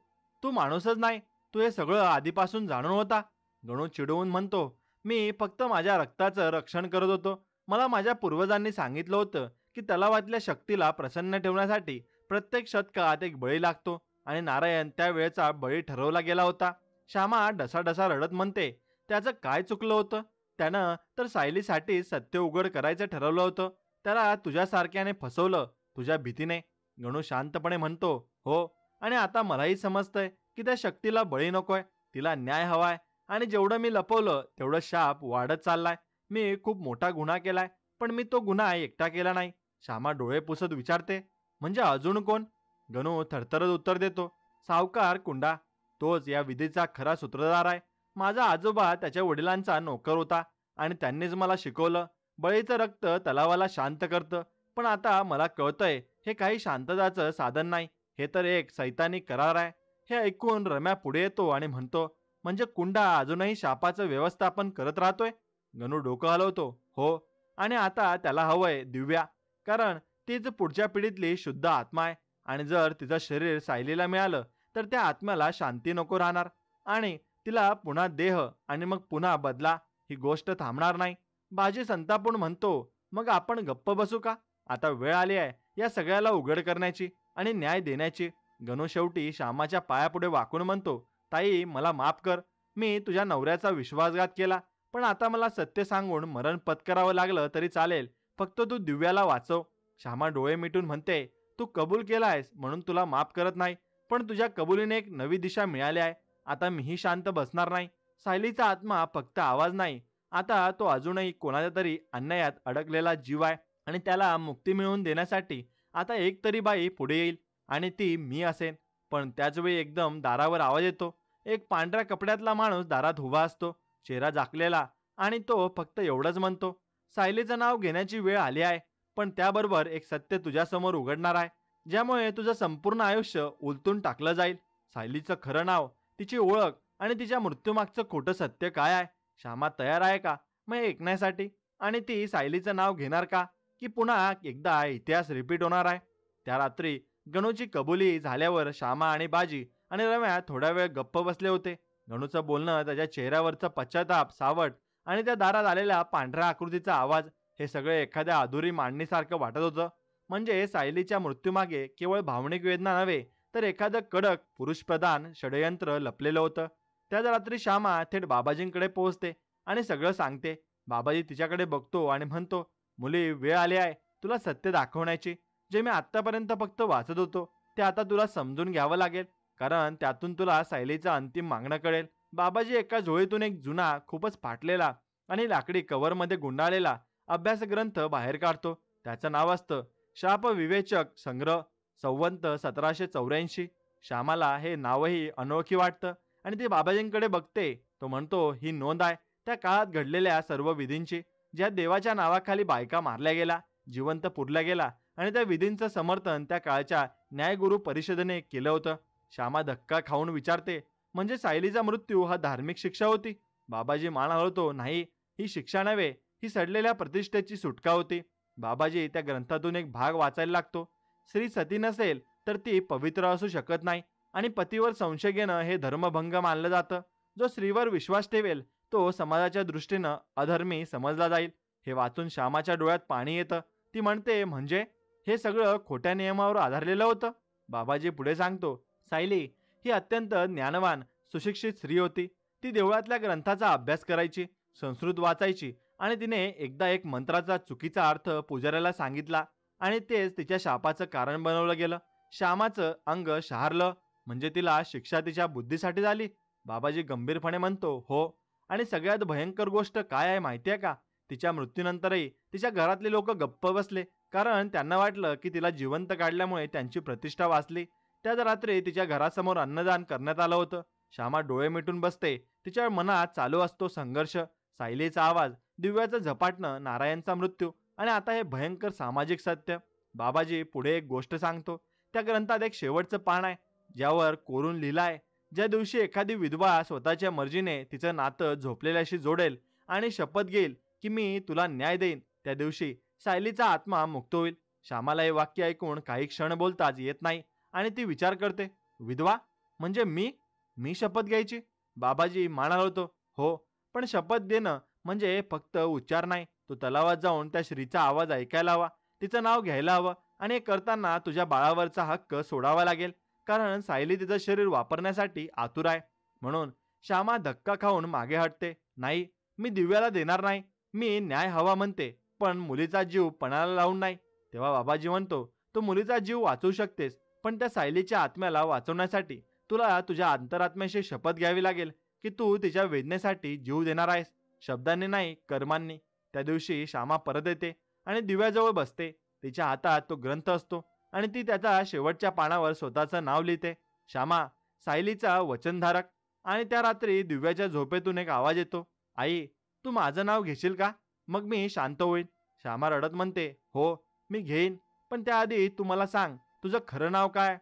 तू माणूसच नाही, तू हे सगळं आधीपासून जाणून होता. गणू चिडवून म्हणतो, मी फक्त माझ्या रक्ताचं रक्षण करत होतो. मला माझ्या पूर्वजांनी सांगितलं होतं की तलावातल्या शक्तीला प्रसन्न ठेवण्यासाठी प्रत्येक शतकात एक बळी लागतो आणि नारायण त्या वेळेचा बळी ठरवला गेला होता. श्यामा ढसाढसा रडत म्हणते, त्याचं काय चुकलं होतं? त्यानं तर सायलीसाठी सत्य उघड करायचं ठरवलं होतं. त्याला तुझ्यासारख्याने फसवलं, तुझ्या भीतीने. गणू शांतपणे म्हणतो, हो. आणि आता मलाही समजतंय की त्या शक्तीला बळी नकोय, तिला न्याय हवाय. आणि जेवढं मी लपवलं तेवढं शाप वाढत चाललाय. मी खूप मोठा गुन्हा केलाय, पण मी तो गुन्हा एकटा केला नाही. श्यामा डोळे पुसत विचारते, म्हणजे अजून कोण? गणू थरथरत उत्तर देतो, सावकार कुंडा. तोच या विधीचा खरा सूत्रधार आहे. माझा आजोबा त्याच्या वडिलांचा नोकर होता आणि त्यांनीच मला शिकवलं, बळीचं रक्त तलावाला शांत करतं. पण आता मला कळतंय, हे काही शांतताचं साधन नाही, हे तर एक सैतानी करार आहे. हे ऐकून रम्या पुढे येतो आणि म्हणतो, म्हणजे कुंडा अजूनही शापाचं व्यवस्थापन करत राहतोय? गणू डोकं हलवतो, हो. आणि आता त्याला हवंय दिव्या, कारण तीच पुढच्या पिढीतली शुद्ध आत्मा आहे. आणि जर तिचं शरीर सायलीला मिळालं तर त्या आत्म्याला शांती नको राहणार आणि तिला पुन्हा देह आणि मग पुन्हा बदला ही गोष्ट थांबणार नाही. बाजी संतापून म्हणतो, मग आपण गप्प बसू का? आता वेळ आली आहे या सगळ्याला उघड करण्याची आणि न्याय देण्याची. गणू शेवटी श्यामाच्या पायापुढे वाकून म्हणतो, ताई मला माफ कर. मी तुझ्या नवऱ्याचा विश्वासघात केला, पण आता मला सत्य सांगून मरण पत्करावं लागलं तरी चालेल. फक्त तू दिव्याला वाचव. श्यामा डोळे मिटून म्हणते, तू कबूल केला आहेस म्हणून तुला माफ करत नाही, पण तुझ्या कबुलीने एक नवी दिशा मिळाली आहे. आता मीही शांत बसणार नाही. सायलीचा आत्मा फक्त आवाज नाही, आता तो अजूनही कोणाच्या तरी अन्यायात अडकलेला जीव आहे आणि त्याला मुक्ती मिळवून देण्यासाठी आता एक तरी बाई पुढे येईल आणि ती मी असेन. पण त्याचवेळी एकदम दारावर आवाज येतो. एक पांढऱ्या कपड्यातला माणूस दारात उभा असतो, चेहरा झाकलेला, आणि तो फक्त एवढंच म्हणतो, सायलीचं नाव घेण्याची वेळ आली आहे, पण त्याबरोबर एक सत्य तुझ्यासमोर उघडणार आहे, ज्यामुळे तुझं संपूर्ण आयुष्य उलटून टाकलं जाईल. सायलीचं खरं नाव, तिची ओळख आणि तिच्या मृत्यूमागचं खोटं सत्य काय आहे? श्यामा तयार आहे का मग हे ऐकण्यासाठी? आणि ती सायलीचं नाव घेणार का, की पुन्हा एकदा इतिहास रिपीट होणार आहे? त्या रात्री गणूची कबुली झाल्यावर श्यामा आणि बाजी आणि रम्या थोडा वेळ गप्प बसले होते. गणूचं बोलणं, त्याच्या चेहऱ्यावरचा पश्चाताप, सावट आणि त्या दारात आलेल्या पांढऱ्या आकृतीचा आवाज, हे सगळे एखाद्या अधुरी मांडणीसारखं वाटत होतं. म्हणजे सायलीच्या मृत्यूमागे केवळ भावनिक वेदना नव्हे, तर एखादं कडक पुरुषप्रधान षडयंत्र लपलेलं होतं. त्याच रात्री श्यामा थेट बाबाजींकडे पोहोचते आणि सगळं सांगते. बाबाजी तिच्याकडे बघतो आणि म्हणतो, मुली वेळ आली आहे तुला सत्य दाखवण्याची. जे मी आत्तापर्यंत फक्त वाचत होतो ते आता तुला समजून घ्यावं लागेल, कारण त्यातून तुला सायलीचं अंतिम मागणं कळेल. बाबाजी एका झोळीतून एक जुना, खूपच फाटलेला आणि लाकडी कव्हरमध्ये गुंडाळलेला अभ्यासग्रंथ बाहेर काढतो. त्याचं नाव असतं शाप विवेचक संग्रह, संवंत 1784. श्यामाला हे नावही अनोळखी वाटतं आणि ती बाबाजींकडे बघते. तो म्हणतो, ही नोंद आहे त्या काळात घडलेल्या सर्व विधींची, ज्या देवाच्या नावाखाली बायका मारल्या गेल्या, जिवंत पुरल्या गेला आणि त्या विधींचं समर्थन त्या काळच्या न्यायगुरु परिषदेने केलं होतं. श्यामा धक्का खाऊन विचारते, म्हणजे सायलीचा मृत्यू हा धार्मिक शिक्षा होती? बाबाजी मान हलवतो, नाही, ही शिक्षा नव्हे, ही सडलेल्या प्रतिष्ठेची सुटका होती. बाबाजी त्या ग्रंथातून एक भाग वाचायला लागतो. स्त्री सती नसेल तर ती पवित्र असू शकत नाही आणि पतीवर संशय घेणं हे धर्मभंग मानलं जातं. जो स्त्रीवर विश्वास ठेवेल तो समाजाच्या दृष्टीनं अधर्मी समजला जाईल. हे वाचून श्यामाच्या डोळ्यात पाणी येतं. ती म्हणते, म्हणजे हे सगळं खोट्या नियमावर आधारलेलं होतं? बाबाजी पुढे सांगतो, सायली ही अत्यंत ज्ञानवान, सुशिक्षित स्त्री होती. ती देवळातल्या ग्रंथाचा अभ्यास करायची, संस्कृत वाचायची आणि तिने एकदा एक मंत्राचा चुकीचा अर्थ पुजाऱ्याला सांगितला आणि तेच तिच्या शापाचं कारण बनवलं गेलं. श्यामाचं अंग शहारलं. म्हणजे तिला शिक्षा तिच्या बुद्धीसाठी झाली? बाबाजी गंभीरपणे म्हणतो, हो. आणि सगळ्यात भयंकर गोष्ट काय आहे माहितीये का? तिच्या मृत्यूनंतरही तिच्या घरातले लोक गप्प बसले, कारण त्यांना वाटलं की तिला जिवंत काढल्यामुळे त्यांची प्रतिष्ठा वाचली. त्याच रात्री तिच्या घरासमोर अन्नदान करण्यात आलं होतं. श्यामा डोळे मिटून बसते. तिच्या मनात चालू असतो संघर्ष. सायलीचा आवाज, दिव्याचं झपाटणं, नारायणचा मृत्यू आणि आता हे भयंकर सामाजिक सत्य. बाबाजी पुढे एक गोष्ट सांगतो. त्या ग्रंथात एक शेवटचं पान आहे, ज्यावर कोरून लिहिलंय, ज्या दिवशी एखादी विधवा स्वतःच्या मर्जीने तिचं नातं झोपलेल्याशी जोडेल आणि शपथ घेईल की मी तुला न्याय देईन, त्या दिवशी सायलीचा आत्मा मुक्त होईल. श्यामाला हे वाक्य ऐकून काही क्षण बोलताच येत नाही आणि ती विचार करते, विधवा म्हणजे मी? मी शपथ घ्यायची? बाबाजी मान हलवतो, हो, पण शपथ देणं म्हणजे फक्त उच्चार नाही. तू तलावात जाऊन त्या श्रीचा आवाज ऐकायला हवा, तिचं नाव घ्यायला हवं आणि हे करताना तुझ्या बाळावरचा हक्क सोडावा लागेल, कारण सायली तिचं शरीर वापरण्यासाठी आतुर आहे. म्हणून श्यामा धक्का खाऊन मागे हटते. नाही, मी दिव्याला देणार नाही. मी न्याय हवा म्हणते, पण मुलीचा जीव पणाला लावून नाही. तेव्हा बाबाजी म्हणतो, तू मुलीचा जीव वाचवू शकतेस, पण त्या सायलीच्या आत्म्याला वाचवण्यासाठी तुला तुझ्या अंतरात्म्याशी शपथ घ्यावी लागेल की तू तिच्या वेदनेसाठी जीव देणार आहेस, शब्दांनी नाही, कर्मांनी. त्या दिवशी श्यामा परत येते आणि दिव्याजवळ बसते. तिच्या हातात तो ग्रंथ असतो आणि ती त्याच्या शेवटच्या पानावर स्वतःचं नाव लिहिते, श्यामा, सायलीचा वचनधारक. आणि त्या रात्री दिव्याच्या झोपेतून एक आवाज येतो, आई, तू माझं नाव घेशील का? मग मी शांत होईन. श्यामा रडत म्हणते, हो, मी घेईन, पण त्याआधी तू मला सांग, तुझं खरं नाव काय?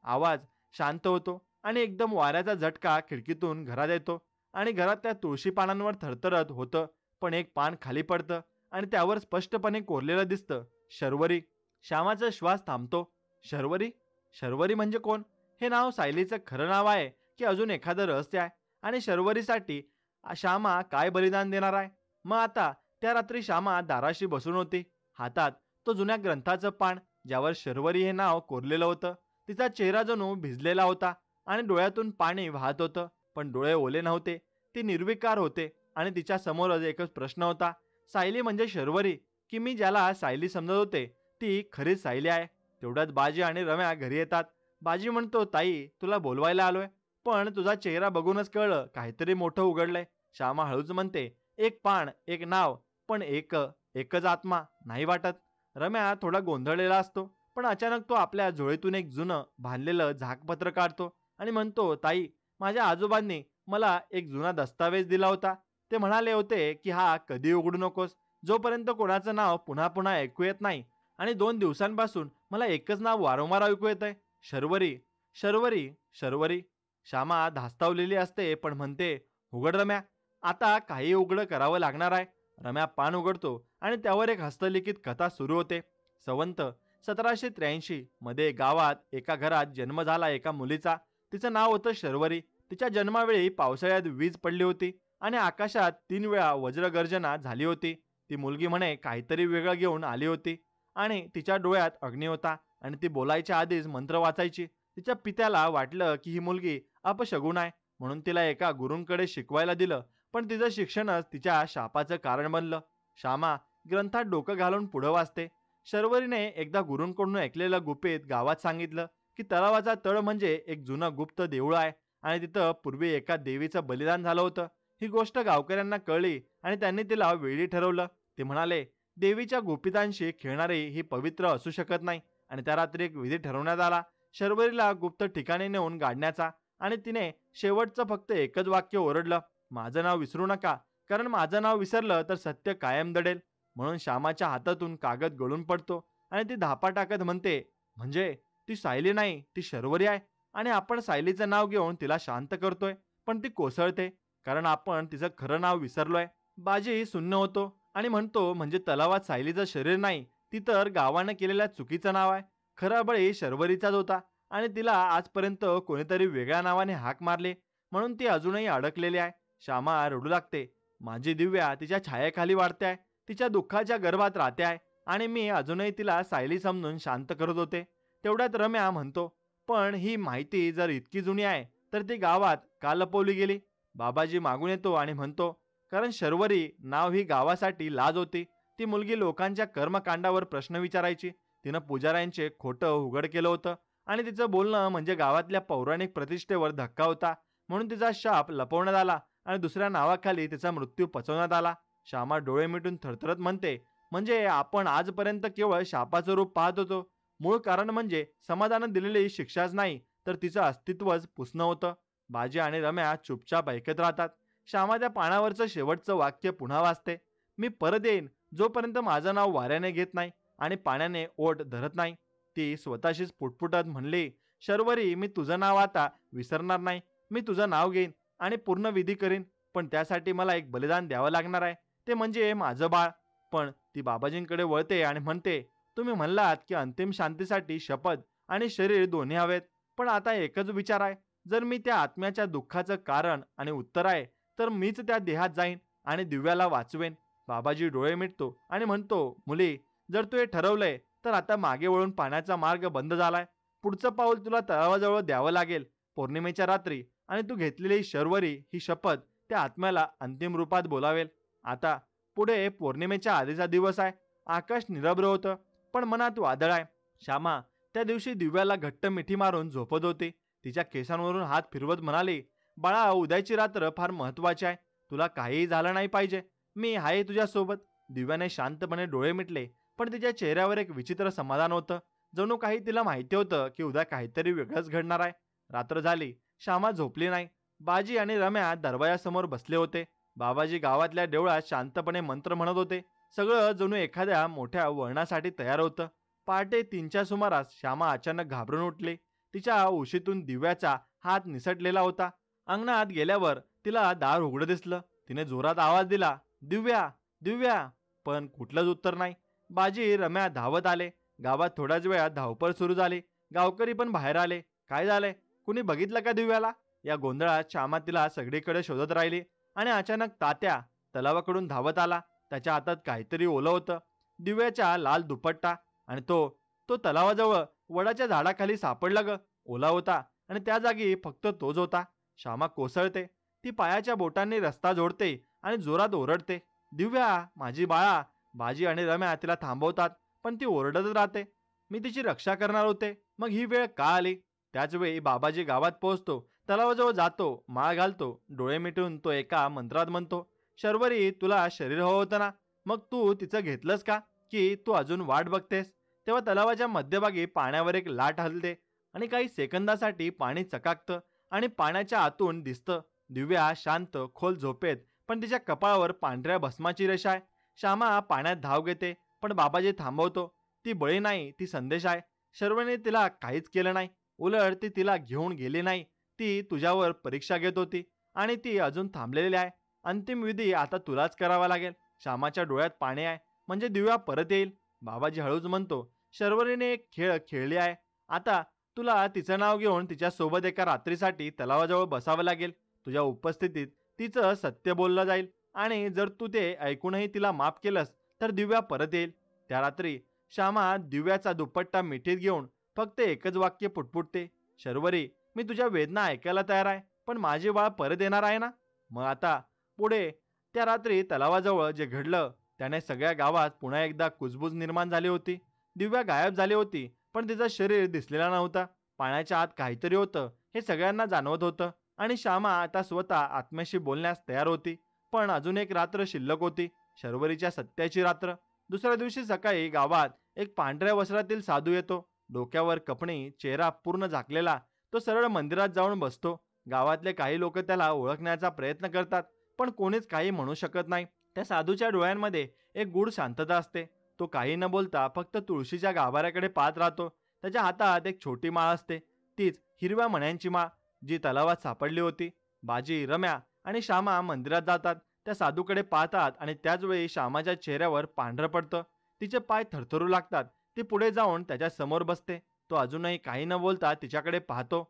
आवाज शांत होतो आणि एकदम वाऱ्याचा झटका खिडकीतून घरात येतो आणि घरात त्या तुळशी पानांवर थरथरत होतं. पण एक पान खाली पडतं आणि त्यावर स्पष्टपणे कोरलेलं दिसतं, शर्वरी. श्यामाचा श्वास थांबतो. शर्वरी? शर्वरी म्हणजे कोण? हे नाव सायलीचं खरं नाव आहे की अजून एखादं रहस्य आहे? आणि शर्वरीसाठी श्यामा काय बलिदान देणार आहे? मग आता त्या रात्री श्यामा दाराशी बसून होती. हातात तो जुन्या ग्रंथाचं पान ज्यावर शर्वरी हे नाव कोरलेलं होतं. तिचा चेहरा जणू भिजलेला होता आणि डोळ्यातून पाणी वाहत होतं. पण डोळे ओले नव्हते, ती निर्विकार होते. आणि तिच्या समोरच एकच प्रश्न होता, सायली म्हणजे शर्वरी की मी ज्याला सायली समजत होते ती खरीच सायली आहे? तेवढ्यात बाजी आणि रम्या घरी येतात. बाजी म्हणतो, ताई तुला बोलवायला आलोय. पण तुझा चेहरा बघूनच कळलं काहीतरी मोठं उघडलंय. श्यामा हळूच म्हणते, एक पान, एक नाव, पण एकच आत्मा नाही वाटत? रम्या थोडा गोंधळलेला असतो, पण अचानक तो आपल्या झोळीतून एक जुनं बांधलेलं झाकपत्र काढतो आणि म्हणतो, ताई माझ्या आजोबांनी मला एक जुना दस्तावेज दिला होता. ते म्हणाले होते की हा कधी उघडू नकोस जोपर्यंत कोणाचं नाव पुन्हा पुन्हा ऐकू येत नाही. आणि 2 दिवसांपासून मला एकच नाव वारंवार ऐकू येत आहे, शर्वरी, शर्वरी, शर्वरी. श्यामा धास्तावलेली असते पण म्हणते, उघड रम्या, आता काही उघड करावं लागणार आहे. रम्या पान उघडतो आणि त्यावर एक हस्तलिखित कथा सुरू होते. संवंत 1783 मध्ये गावात एका घरात जन्म झाला एका मुलीचा. तिचं नाव होतं शर्वरी. तिच्या जन्मावेळी पावसाळ्यात वीज पडली होती आणि आकाशात 3 वेळा वज्रगर्जना झाली होती. ती मुलगी म्हणे काहीतरी वेगळं घेऊन आली होती आणि तिच्या डोळ्यात अग्नी होता आणि ती बोलायच्या आधीच मंत्र वाचायची. तिच्या पित्याला वाटलं की ही मुलगी अपशगुन आहे, म्हणून तिला एका गुरूंकडे शिकवायला दिलं. पण तिचं शिक्षणच तिच्या शापाचं कारण बनलं. श्यामा ग्रंथात डोकं घालून पुढं वाचते. शर्वरीने एकदा गुरूंकडून ऐकलेलं गुपित गावात सांगितलं की तलावाचा तळ म्हणजे एक जुनं गुप्त देऊळ आहे आणि तिथं पूर्वी एका देवीचं बलिदान झालं होतं. ही गोष्ट गावकऱ्यांना कळली आणि त्यांनी तिला वेळी ठरवलं. ते म्हणाले, देवीच्या गुपितांशी खेळणारी ही पवित्र असू शकत नाही. आणि त्या रात्री एक विधी ठरवण्यात आला, शर्वरीला गुप्त ठिकाणी नेऊन गाडण्याचा. आणि तिने शेवटचं फक्त एकच वाक्य ओरडलं, माझं नाव विसरू नका, कारण माझं नाव विसरलं तर सत्य कायम दडेल. म्हणून श्यामाच्या हातातून कागद गळून पडतो आणि ती धापा टाकत म्हणते, म्हणजे ती सायली नाही, ती शर्वरी आहे. आणि आपण सायलीचं नाव घेऊन तिला शांत करतोय, पण ती कोसळते कारण आपण तिचं खरं नाव विसरलोय. बाजी सुन्न होतो आणि म्हणतो, म्हणजे तलावात सायलीचं शरीर नाही, ती तर गावानं केलेल्या चुकीचं नाव आहे. खरा बळी शर्वरीचाच होता आणि तिला आजपर्यंत कोणीतरी वेगळ्या नावाने हाक मारले, म्हणून ती अजूनही अडकलेली आहे. श्यामा रडू लागते. माझी दिव्या तिच्या छायेखाली वाढते आहे, तिच्या दुःखाच्या गर्भात राहते आहे आणि मी अजूनही तिला सायली समजून शांत करत होते. तेवढ्यात रम्या म्हणतो, पण ही माहिती जर इतकी जुनी आहे तर ती गावात का लपवली गेली? बाबाजी मागून येतो आणि म्हणतो, कारण शर्वरी नाव ही गावासाठी लाज होती. ती मुलगी लोकांच्या कर्मकांडावर प्रश्न विचारायची. तिनं पुजाऱ्यांचे खोटं उघड केलं होतं आणि तिचं बोलणं म्हणजे गावातल्या पौराणिक प्रतिष्ठेवर धक्का होता. म्हणून तिचा शाप लपवण्यात आला आणि दुसऱ्या नावाखाली तिचा मृत्यू पचवण्यात आला. श्यामा डोळे मिटून थरथरत म्हणते, म्हणजे आपण आजपर्यंत केवळ शापाचं रूप पाहत होतो. मूळ कारण म्हणजे समाजानं दिलेली शिक्षाच नाही, तर तिचं अस्तित्वच पुसणं होतं. बाजी आणि रम्या चुपचाप ऐकत राहतात. श्यामा त्या पानावरचं शेवटचं वाक्य पुन्हा वाचते, मी परत येईन जोपर्यंत माझं नाव वाऱ्याने घेत नाही आणि पाण्याने ओठ धरत नाही. ती स्वतःशीच पुटपुटत म्हणली, शर्वरी मी तुझं नाव आता विसरणार नाही. मी तुझं नाव घेईन आणि पूर्ण विधी करीन, पण त्यासाठी मला एक बलिदान द्यावं लागणार आहे, ते म्हणजे माझं बाळ. पण ती बाबाजींकडे वळते आणि म्हणते, तुम्ही म्हणलात की अंतिम शांतीसाठी शपथ आणि शरीर दोन्ही हवेत, पण आता एकच विचार आहे, जर मी त्या आत्म्याच्या दुःखाचं कारण आणि उत्तर आहे तर मीच त्या देहात जाईन आणि दिव्याला वाचवेन. बाबाजी डोळे मिटतो आणि म्हणतो, मुली जर तू हे ठरवलंय तर आता मागे वळून पाण्याचा मार्ग बंद झालाय. पुढचं पाऊल तुला तळावाजवळ द्यावं लागेल पौर्णिमेच्या रात्री, आणि तू घेतलेली शर्वरी ही शपथ त्या आत्म्याला अंतिम रूपात बोलावेल. आता पुढे पौर्णिमेच्या आधीचा दिवस आहे. आकाश निरभ्र होतं पण मनात वादळ आहे. श्यामा त्या दिवशी दिव्याला घट्ट मिठी मारून झोपत होती. तिच्या केसांवरून हात फिरवत म्हणाली, बाळा उद्याची रात्र फार महत्वाची आहे. तुला काहीही झालं नाही पाहिजे, मी आहे तुझ्यासोबत. दिव्याने शांतपणे डोळे मिटले, पण तिच्या चेहऱ्यावर एक विचित्र समाधान होतं. जणू काही तिला माहिती होतं की उद्या काहीतरी वेगळंच घडणार आहे. रात्र झाली, श्यामा झोपली नाही. बाजी आणि रम्या दरवाजासमोर बसले होते. बाबाजी गावातल्या देवळात शांतपणे मंत्र म्हणत होते. सगळं जणू एखाद्या मोठ्या वळणासाठी तयार होतं. पहाटे 3च्या सुमारास श्यामा अचानक घाबरून उठली. तिच्या उशीतून दिव्याचा हात निसटलेला होता. अंगणात गेल्यावर तिला दार उघडं दिसलं. तिने जोरात आवाज दिला, दिव्या, दिव्या, पण कुठलंच उत्तर नाही. बाजी रम्या धावत आले. गावात थोड्याच वेळात धावपळ सुरू झाली. गावकरी पण बाहेर आले. काय झालंय? कुणी बघितलं का दिव्याला? या गोंधळात श्यामा तिला सगळीकडे शोधत राहिली आणि अचानक तात्या तलावाकडून धावत आला. त्याच्या हातात काहीतरी ओलं होतं. दिव्याच्या लाल दुपट्टा आणि तो तलावाजवळ वडाच्या झाडाखाली सापडला ग. ओला होता आणि त्या जागी फक्त तोच होता. श्यामा कोसळते. ती पायाच्या बोटांनी रस्ता जोडते आणि जोरात ओरडते, दिव्या, माझी बाळा. बाजी आणि रम्या तिला थांबवतात, पण ती ओरडतच राहते. मी तिची रक्षा करणार होते, मग ही वेळ का आली? त्याच वेळी बाबाजी गावात पोहोचतो. तलावाजवळ जातो, माळ घालतो. डोळे मिटून तो एका मंत्रात म्हणतो, शर्वरी, तुला शरीर हवं होतं ना? मग तू तिचं घेतलंस का? की तू अजून वाट बघतेस? तेव्हा तलावाच्या मध्यभागी पाण्यावर एक लाट हलते आणि काही सेकंदासाठी पाणी चकाकतं आणि पाण्याच्या आतून दिसतं दिव्या शांत खोल झोपेत, पण तिच्या कपाळावर पांढऱ्या भस्माची रेषा आहे. श्यामा पाण्यात धाव घेते, पण बाबाजी थांबवतो. ती बळी नाही, ती संदेश आहे. शर्वरीने तिला काहीच केलं नाही. उलट ती तिला घेऊन गेली नाही. ती तुझ्यावर परीक्षा घेत होती आणि ती अजून थांबलेली आहे. अंतिम विधी आता तुलाच करावा लागेल. श्यामाच्या डोळ्यात पाणी आहे. म्हणजे दिव्या परत येईल. बाबाजी हळूच म्हणतो, शर्वरीने एक खेळ खेळली आहे. आता तुला तिचं नाव घेऊन तिच्या सोबत एका रात्रीसाठी तलावाजवळ बसावं लागेल. तुझ्या उपस्थितीत तिचं सत्य बोललं जाईल आणि जर तू ते ऐकूनही तिला माफ केलंस तर दिव्या परत येईल. त्या रात्री श्यामा दिव्याचा दुपट्टा मिठीत घेऊन फक्त एकच वाक्य पुटपुटते, शर्वरी, मी तुझ्या वेदना ऐकायला तयार आहे, पण माझे बाळ परत येणार आहे ना? मग आता पुढे त्या रात्री तलावाजवळ जे घडलं त्याने सगळ्या गावात पुन्हा एकदा कुजबूज निर्माण झाली होती. दिव्या गायब झाली होती, पण तिचं शरीर दिसलेला नव्हता. पाण्याच्या आत काहीतरी होतं हे सगळ्यांना जाणवत होतं आणि श्यामा आता स्वतः आत्म्याशी बोलण्यास तयार होती. पण अजून एक रात्र शिल्लक होती, शर्वरीच्या सत्याची रात्र. दुसऱ्या दिवशी सकाळी गावात एक पांढऱ्या वस्त्रातील साधू येतो. डोक्यावर कपणी, चेहरा पूर्ण झाकलेला. तो सरळ मंदिरात जाऊन बसतो. गावातले काही लोक त्याला ओळखण्याचा प्रयत्न करतात, पण कोणीच काही म्हणू शकत नाही. त्या साधूच्या डोळ्यांमध्ये एक गूढ शांतता असते. तो काही न बोलता फक्त तुळशीच्या गाभाऱ्याकडे पाहत राहतो. त्याच्या हातात एक छोटी माळ असते, तीच हिरव्या मण्यांची माळ, जी तलावात सापडली होती. बाजी, रम्या आणि श्यामा मंदिरात जातात. त्या साधूकडे पाहतात आणि त्याच वेळी श्यामाच्या चेहऱ्यावर पांढरं पडतं. तिचे पाय थरथरू लागतात. ती पुढे जाऊन त्याच्या समोर बसते. तो अजूनही काही न बोलता तिच्याकडे पाहतो.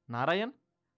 नारायण,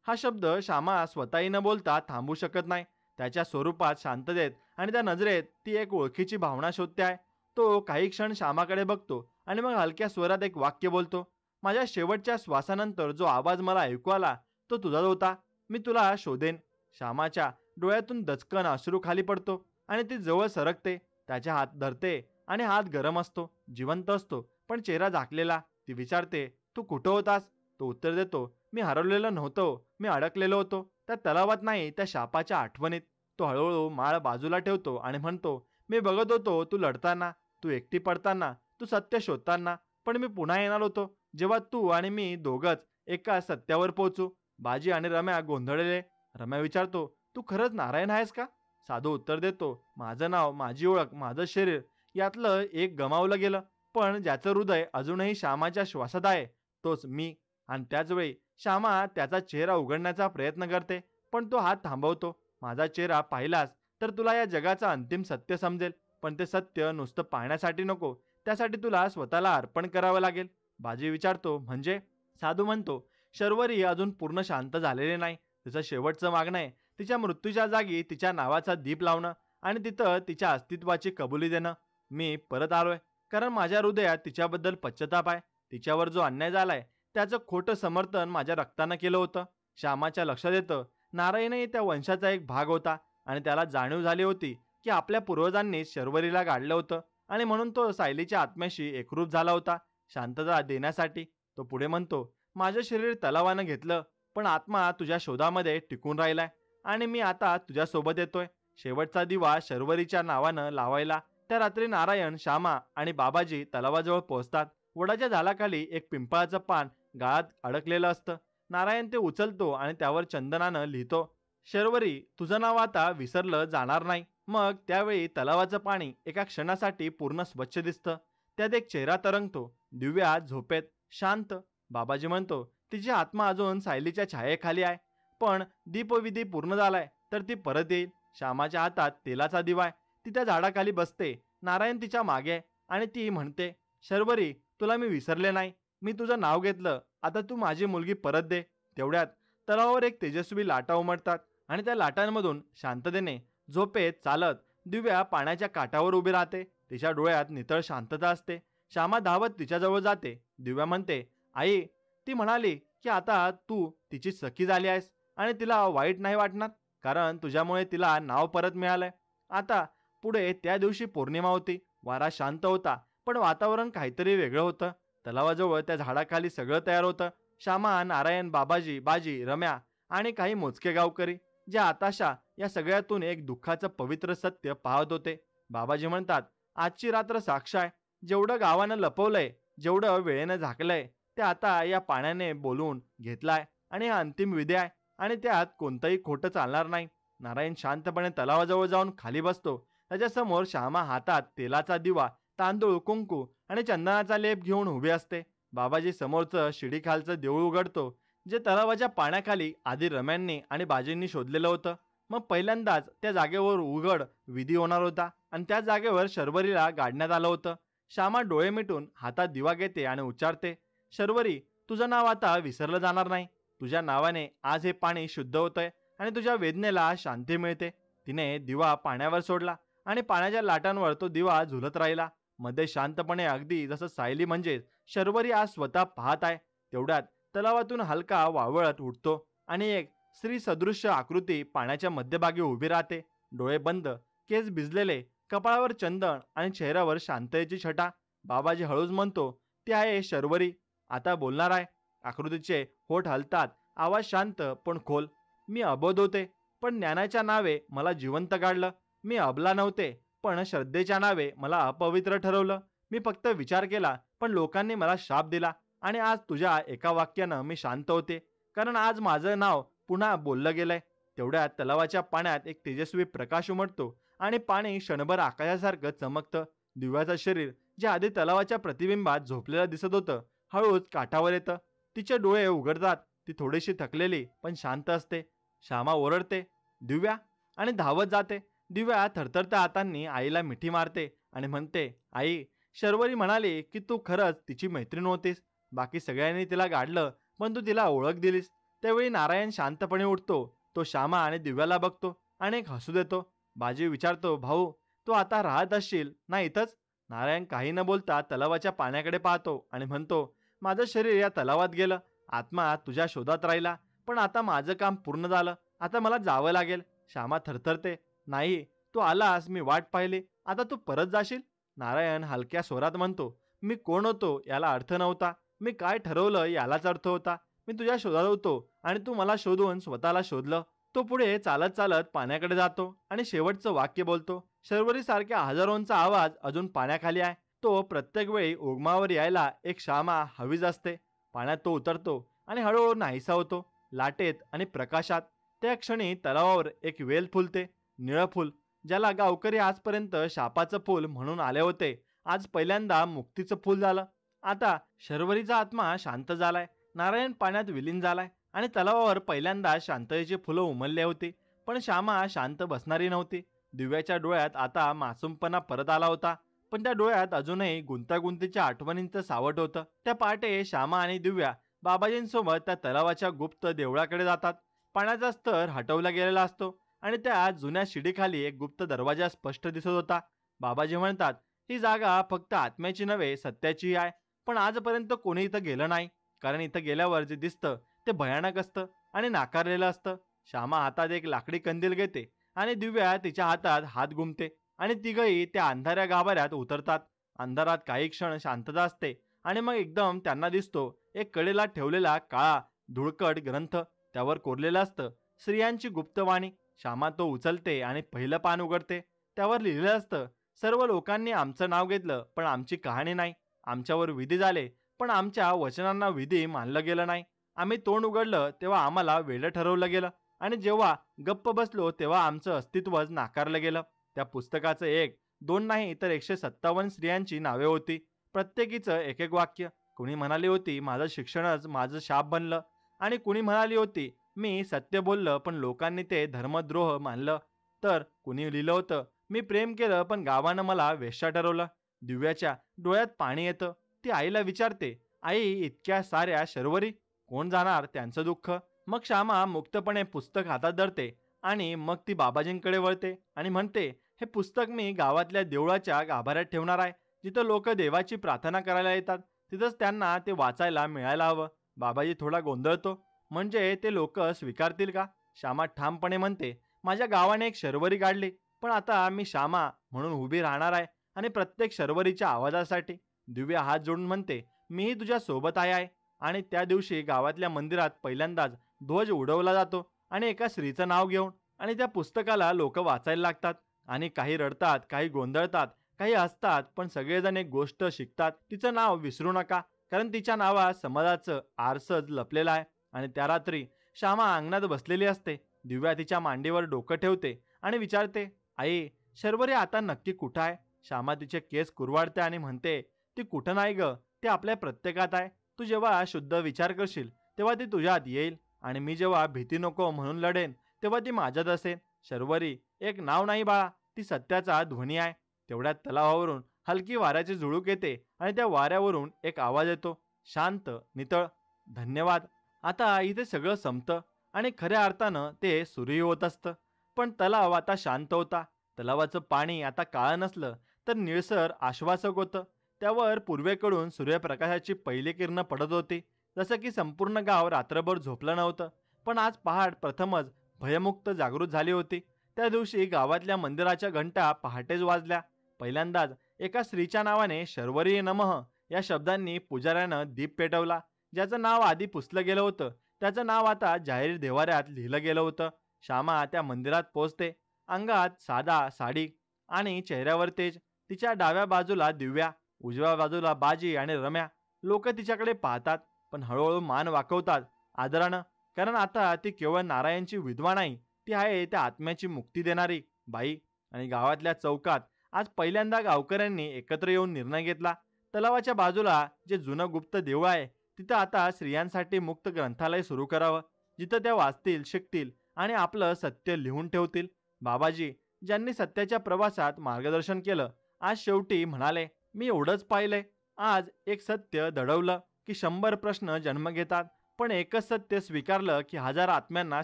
हा शब्द श्यामा स्वतःही न बोलता थांबू शकत नाही. त्याच्या स्वरूपात, शांततेत आणि त्या नजरेत ती एक ओळखीची भावना शोधते आहे. तो काही क्षण श्यामाकडे बघतो आणि मग हलक्या स्वरात एक वाक्य बोलतो, माझ्या शेवटच्या श्वासानंतर जो आवाज मला ऐकू आला तो तुझाच होता. मी तुला शोधेन. श्यामाच्या डोळ्यातून दचकन अश्रू खाली पडतो आणि ती जवळ सरकते. त्याच्या हात धरते आणि हात गरम असतो, जिवंत असतो, पण चेहरा झाकलेला. ती विचारते, तू कुठं होतास? तो उत्तर देतो, मी हरवलेलो नव्हतो, मी अडकलेलो होतो. त्या तलावात नाही, त्या शापाच्या आठवणीत. तो हळूहळू माळ बाजूला ठेवतो आणि म्हणतो, मी बघत होतो तू लढताना, तू एकटी पडताना, तू सत्य शोधताना, पण मी पुन्हा येणार होतो जेव्हा तू आणि मी दोघंच एका सत्यावर पोहोचू. बाजी आणि रम्या गोंधळले. रम्या विचारतो, तू खरंच नारायण आहेस का? साधू उत्तर देतो, माझं नाव, माझी ओळख, माझं शरीर यातलं एक गमावलं गेलं, पण ज्याचं हृदय अजूनही श्यामाच्या श्वासात आहे तोच मी. आणि त्याच वेळी श्यामा त्याचा चेहरा उघडण्याचा प्रयत्न करते, पण तो हात थांबवतो. माझा चेहरा पाहिलास तर तुला या जगाचं अंतिम सत्य समजेल, पण ते सत्य नुसतं पाहण्यासाठी नको, त्यासाठी तुला स्वतःला अर्पण करावं लागेल. बाजी विचारतो, म्हणजे? साधू म्हणतो, शर्वरी अजून पूर्ण शांत झालेले नाही. तिचं शेवटचं मागणं आहे तिच्या मृत्यूच्या जागी तिच्या नावाचा दीप लावणं आणि तिथं तिच्या अस्तित्वाची कबुली देणं. मी परत आलोय कारण माझ्या हृदयात तिच्याबद्दल पश्चाताप आहे. तिच्यावर जो अन्याय झालाय त्याचं खोटं समर्थन माझ्या रक्तानं केलं होतं. श्यामाच्या लक्षात येतं, नारायणही त्या वंशाचा एक भाग होता आणि त्याला जाणीव झाली होती की आपल्या पूर्वजांनी शर्वरीला गाडलं होतं आणि म्हणून तो सायलीच्या आत्म्याशी एकरूप झाला होता. शांतता देण्यासाठी तो पुढे म्हणतो, माझं शरीर तलावानं घेतलं, पण आत्मा तुझ्या शोधामध्ये टिकून राहिलाय आणि मी आता तुझ्या सोबत येतोय शेवटचा दिवा शर्वरीच्या नावानं लावायला. त्या रात्री नारायण, श्यामा आणि बाबाजी तलावाजवळ पोहोचतात. वडाच्या झाडाखाली एक पिंपळाचं पान गाळात अडकलेलं असतं. नारायण ते उचलतो आणि त्यावर चंदनानं लिहितो, शर्वरी, तुझं नाव आता विसरलं जाणार नाही. मग त्यावेळी तलावाचं पाणी एका क्षणासाठी पूर्ण स्वच्छ दिसतं. त्यात एक चेहरा तरंगतो, दिव्या झोपेत, शांत. बाबाजी म्हणतो, तिची आत्मा अजून सायलीच्या छायेखाली आहे, पण दीपविधी पूर्ण झालाय तर ती परत येईल. श्यामाच्या हातात तेलाचा दिवा आहे. ती त्या झाडाखाली बसते. नारायण तिच्या मागे आणि ती म्हणते, शर्वरी, तुला मी विसरले नाही. मी तुझं नाव घेतलं. आता तू माझी मुलगी परत दे. तेवढ्यात तलावावर एक तेजस्वी लाटा उमटतात आणि त्या लाटांमधून शांततेने झोपेत चालत दिव्या पाण्याच्या काठावर उभी राहते. तिच्या डोळ्यात नितळ शांतता असते. श्यामा धावत तिच्याजवळ जाते. दिव्या म्हणते, आई, ती म्हणाली की आता तू तिची सखी झाली आहेस आणि तिला वाईट नाही वाटणार, कारण तुझ्यामुळे तिला नाव परत मिळालंय. आता पुढे त्या दिवशी पौर्णिमा होती. वारा शांत होता, पण वातावरण काहीतरी वेगळं होतं. तलावाजवळ त्या झाडाखाली सगळं तयार होतं. श्यामा, नारायण, बाबाजी, बाजी, रम्या आणि काही मोजके गावकरी, जे आताशा या सगळ्यातून एक दुःखाचं पवित्र सत्य पाहत होते. बाबाजी म्हणतात, आजची रात्र साक्ष आहे. जेवढं गावानं लपवलंय, जेवढं वेळेनं झाकलंय, ते आता या पाण्याने बोलून घेतलाय आणि हा अंतिम विधी आहे आणि त्यात कोणतंही खोटं चालणार नाही. नारायण शांतपणे तलावाजवळ जाऊन खाली बसतो. त्याच्यासमोर श्यामा हातात तेलाचा दिवा, तांदूळ, कुंकू आणि चंदनाचा लेप घेऊन उभी असते. बाबाजी समोरचं शिडीखालचं देऊळ उघडतो, जे तलावाच्या पाण्याखाली आधी रम्यांनी आणि बाजींनी शोधलेलं होतं. मग पहिल्यांदाच त्या जागेवर उघड विधी होणार होता आणि त्या जागेवर शर्वरीला गाडण्यात आलं होतं. श्यामा डोळे मिटून हातात दिवा घेते आणि उच्चारते, शर्वरी, तुझं नाव आता विसरलं जाणार नाही. तुझ्या नावाने आज हे पाणी शुद्ध होतंय आणि तुझ्या वेदनेला शांती मिळते. तिने दिवा पाण्यावर सोडला आणि पाण्याच्या लाटांवर तो दिवा झुलत राहिला. मध्ये शांतपणे, अगदी जसं सायली म्हणजे शर्वरी आज स्वतः पाहत आहे. तेवढ्यात तलावातून हलका वावळत उठतो आणि एक स्त्री सदृश्य आकृती पाण्याच्या मध्यभागी उभी राहते. डोळे बंद, केस भिजलेले, कपाळावर चंदन आणि चेहऱ्यावर शांततेची छटा. बाबाजी हळूच म्हणतो, ती आहे शर्वरी. आता बोलणार आहे. आकृतीचे होठ हलतात. आवाज शांत पण खोल. मी अबोध होते, पण ज्ञानाच्या नावे मला जिवंत काढलं. मी अबला नव्हते, पण श्रद्धेच्या नावे मला अपवित्र ठरवलं. मी फक्त विचार केला, पण लोकांनी मला शाप दिला. आणि आज तुझ्या एका वाक्यानं मी शांत होते, कारण आज माझं नाव पुन्हा बोललं गेलंय. तेवढ्यात तलावाच्या पाण्यात एक तेजस्वी प्रकाश उमटतो आणि पाणी क्षणभर आकाशासारखं चमकतं. दिव्याचं शरीर, जे आधी तलावाच्या प्रतिबिंबात झोपलेलं दिसत होतं, हळूच काठावर येतं. तिचे डोळे उघडतात. ती थोडीशी थकलेली पण शांत असते. श्यामा ओरडते, दिव्या, आणि धावत जाते. दिव्या थरथरत्या हातांनी आईला मिठी मारते आणि म्हणते, आई, शर्वरी म्हणाली की तू खरंच तिची मैत्रीण होतीस. बाकी सगळ्यांनी तिला गाडलं, पण तू तिला ओळख दिलीस. त्यावेळी नारायण शांतपणे उठतो. तो श्यामा आणि दिव्याला बघतो आणि एक हसू देतो. बाजी विचारतो, भाऊ, तू आता राहत असशील ना इथंच? नारायण काही न बोलता तलावाच्या पाण्याकडे पाहतो आणि म्हणतो, माझं शरीर या तलावात गेलं, आत्मा तुझ्या शोधात राहिला, पण आता माझं काम पूर्ण झालं. आता मला जावं लागेल. श्यामा थरथरते, नाही, तू आलास, मी वाट पाहिली, आता तू परत जाशील? नारायण हलक्या स्वरात म्हणतो, मी कोण होतो याला अर्थ नव्हता, मी काय ठरवलं यालाच अर्थ होता. मी तुझ्या शोधात होतो आणि तू मला शोधून स्वतःला शोधलं. तो पुढे चालत चालत पाण्याकडे जातो आणि शेवटचं वाक्य बोलतो. शर्वरी सारख्या हजारोंचा आवाज अजून पाण्याखाली आहे. तो प्रत्येक वेळी उगमावर यायला एक श्यामा हवीच असते. पाण्यात तो उतरतो आणि हळूहळू नाहीसा होतो. लाटेत आणि प्रकाशात त्या क्षणी तलावावर एक वेल फुलते. निळं फुल, ज्याला गावकरी आजपर्यंत शापाचं फुल म्हणून आले होते, आज पहिल्यांदा मुक्तीचं फुल झालं. आता शर्वरीचा आत्मा शांत झालाय. नारायण पाण्यात विलीन झालाय आणि तलावावर पहिल्यांदा शांततेची फुलं उमलली होती. पण श्यामा शांत बसणारी नव्हती. दिव्याच्या डोळ्यात आता मासूमपणा परत आला होता, पण त्या डोळ्यात अजूनही गुंतागुंतीच्या आठवणींचं सावट होतं. त्या पहाटे श्यामा आणि दिव्या बाबाजींसोबत त्या तलावाच्या गुप्त देवळाकडे जातात. पाण्याचा स्तर हटवला गेलेला असतो आणि त्या जुन्या शिडीखाली एक गुप्त दरवाजा स्पष्ट दिसत होता. बाबाजी म्हणतात, ही जागा फक्त आत्म्याची नव्हे, सत्याची आहे. पण आजपर्यंत कोणी इथं गेलं नाही, कारण इथं गेल्यावर जे दिसतं ते भयानक असतं आणि नाकारलेलं असतं. श्यामा हातात एक लाकडी कंदील घेते आणि दिव्या तिच्या हातात हात गुंमते आणि तिघही त्या अंधाऱ्या गाभाऱ्यात उतरतात. अंधारात काही क्षण शांतता असते आणि मग एकदम त्यांना दिसतो एक कडेला ठेवलेला काळा धुळकट ग्रंथ. त्यावर कोरलेलं असतं, स्त्रियांची गुप्तवाणी. श्यामा तो उचलते आणि पहिलं पान उघडते. त्यावर लिहिलेलं असतं, सर्व लोकांनी आमचं नाव घेतलं, पण आमची कहाणी नाही. आमच्यावर विधी झाले, पण आमच्या वचनांना विधी मानलं गेलं नाही. आम्ही तोंड उघडलं तेव्हा आम्हाला वेडं ठरवलं गेलं आणि जेव्हा गप्प बसलो तेव्हा आमचं अस्तित्वच नाकारलं गेलं. त्या पुस्तकाचं एक, दोन नाही तर 157 स्त्रियांची नावे होती. प्रत्येकीचं एक एक वाक्य. कुणी म्हणाली होती, माझं शिक्षणच माझं शाप बनलं, आणि कुणी म्हणाली होती, मी सत्य बोललं पण लोकांनी ते धर्मद्रोह मानलं. तर कुणी लिहिलं होतं, मी प्रेम केलं पण गावानं मला वेश्या ठरवलं. दिव्याच्या डोळ्यात पाणी येतं. ती आईला विचारते, आई इतक्या साऱ्या शर्वरी, कोण जाणार त्यांचं दुःख? मग श्यामा मुक्तपणे पुस्तक हातात धरते आणि मग ती बाबाजींकडे वळते आणि म्हणते, हे पुस्तक मी गावातल्या देवळाच्या गाभाऱ्यात ठेवणार आहे. जिथं लोक देवाची प्रार्थना करायला येतात तिथंच त्यांना ते वाचायला मिळायला हवं. बाबाजी थोडा गोंधळतो, म्हणजे ते लोक स्वीकारतील का? श्यामा ठामपणे म्हणते, माझ्या गावाने एक शर्वरी काढली, पण आता मी श्यामा म्हणून उभी राहणार आहे आणि प्रत्येक शर्वरीच्या आवाजासाठी. दिव्या हात जोडून म्हणते, मीही तुझ्या सोबत आहे. आणि त्या दिवशी गावातल्या मंदिरात पहिल्यांदाच ध्वज उडवला जातो आणि एका स्त्रीचं नाव घेऊन. आणि त्या पुस्तकाला लोक वाचायला लागतात आणि काही रडतात, काही गोंधळतात, काही हसतात, पण सगळेजण एक गोष्ट शिकतात, तिचं नाव विसरू नका, कारण तिच्या नावात समाजाचं आरसच लपलेलं आहे. आणि त्या रात्री श्यामा अंगणात बसलेली असते. दिव्या तिच्या मांडीवर डोकं ठेवते आणि विचारते, आई शर्वरी आता नक्की कुठं आहे? श्यामा तिचे केस कुरवाडते आणि म्हणते, ती कुठं नाही ग, ते आपल्या प्रत्येकात आहे. तू जेव्हा शुद्ध विचार करशील तेव्हा ती तुझ्यात येईल, आणि मी जेव्हा भीती नको म्हणून लढेन तेव्हा ती माझ्यात असेल. शर्वरी एक नाव नाही बाळा, ती सत्याचा ध्वनी आहे. तेवढ्यात तलावावरून हलकी वाऱ्याची झुळूक येते आणि त्या वाऱ्यावरून एक आवाज येतो, शांत, नितळ. धन्यवाद. आता इथे सगळं संपतं आणि खऱ्या अर्थानं ते सुरूही होत असतं. पण तलाव आता शांत होता. तलावाचं पाणी आता काळं नसलं तर निळसर आश्वासक होतं. त्यावर पूर्वेकडून सूर्यप्रकाशाची पहिली किरणं पडत होती. जसं की संपूर्ण गाव रात्रभर झोपलं नव्हतं, पण आज पहाट प्रथमच भयमुक्त जागृत झाली होती. त्या दिवशी गावातल्या मंदिराच्या घंटा पहाटेच वाजल्या. पहिल्यांदाच एका स्त्रीच्या नावाने शर्वरी नमः या शब्दांनी पुजाऱ्यानं दीप पेटवला. ज्याचं नाव आधी पुसलं गेलं होतं त्याचं नाव आता जाहीर देव्हाऱ्यात लिहिलं गेलं होतं. श्यामा त्या मंदिरात पोहोचते. अंगात साधा साडी आणि चेहऱ्यावर तेज. तिच्या डाव्या बाजूला दिव्या, उजव्या बाजूला बाजी आणि रम्या. लोक तिच्याकडे पाहतात, पण हळूहळू मान वाकवतात आदरानं, कारण आता ती केवळ नारायणची विधवा नाही, ती आहे त्या आत्म्याची मुक्ती देणारी बाई. आणि गावातल्या चौकात आज पहिल्यांदा गावकऱ्यांनी एकत्र येऊन निर्णय घेतला. तलावाच्या बाजूला जे जुनं गुप्त देऊळ आहे तिथं आता स्त्रियांसाठी मुक्त ग्रंथालय सुरू करावं, जिथं त्या वाचतील, शिकतील आणि आपलं सत्य लिहून ठेवतील. बाबाजी, ज्यांनी सत्याच्या प्रवासात मार्गदर्शन केलं, आज शेवटी म्हणाले, मी एवढंच पाहिलंय. आज एक सत्य दडवलं की 100 प्रश्न जन्म घेतात, पण एकच सत्य स्वीकारलं की 1000 आत्म्यांना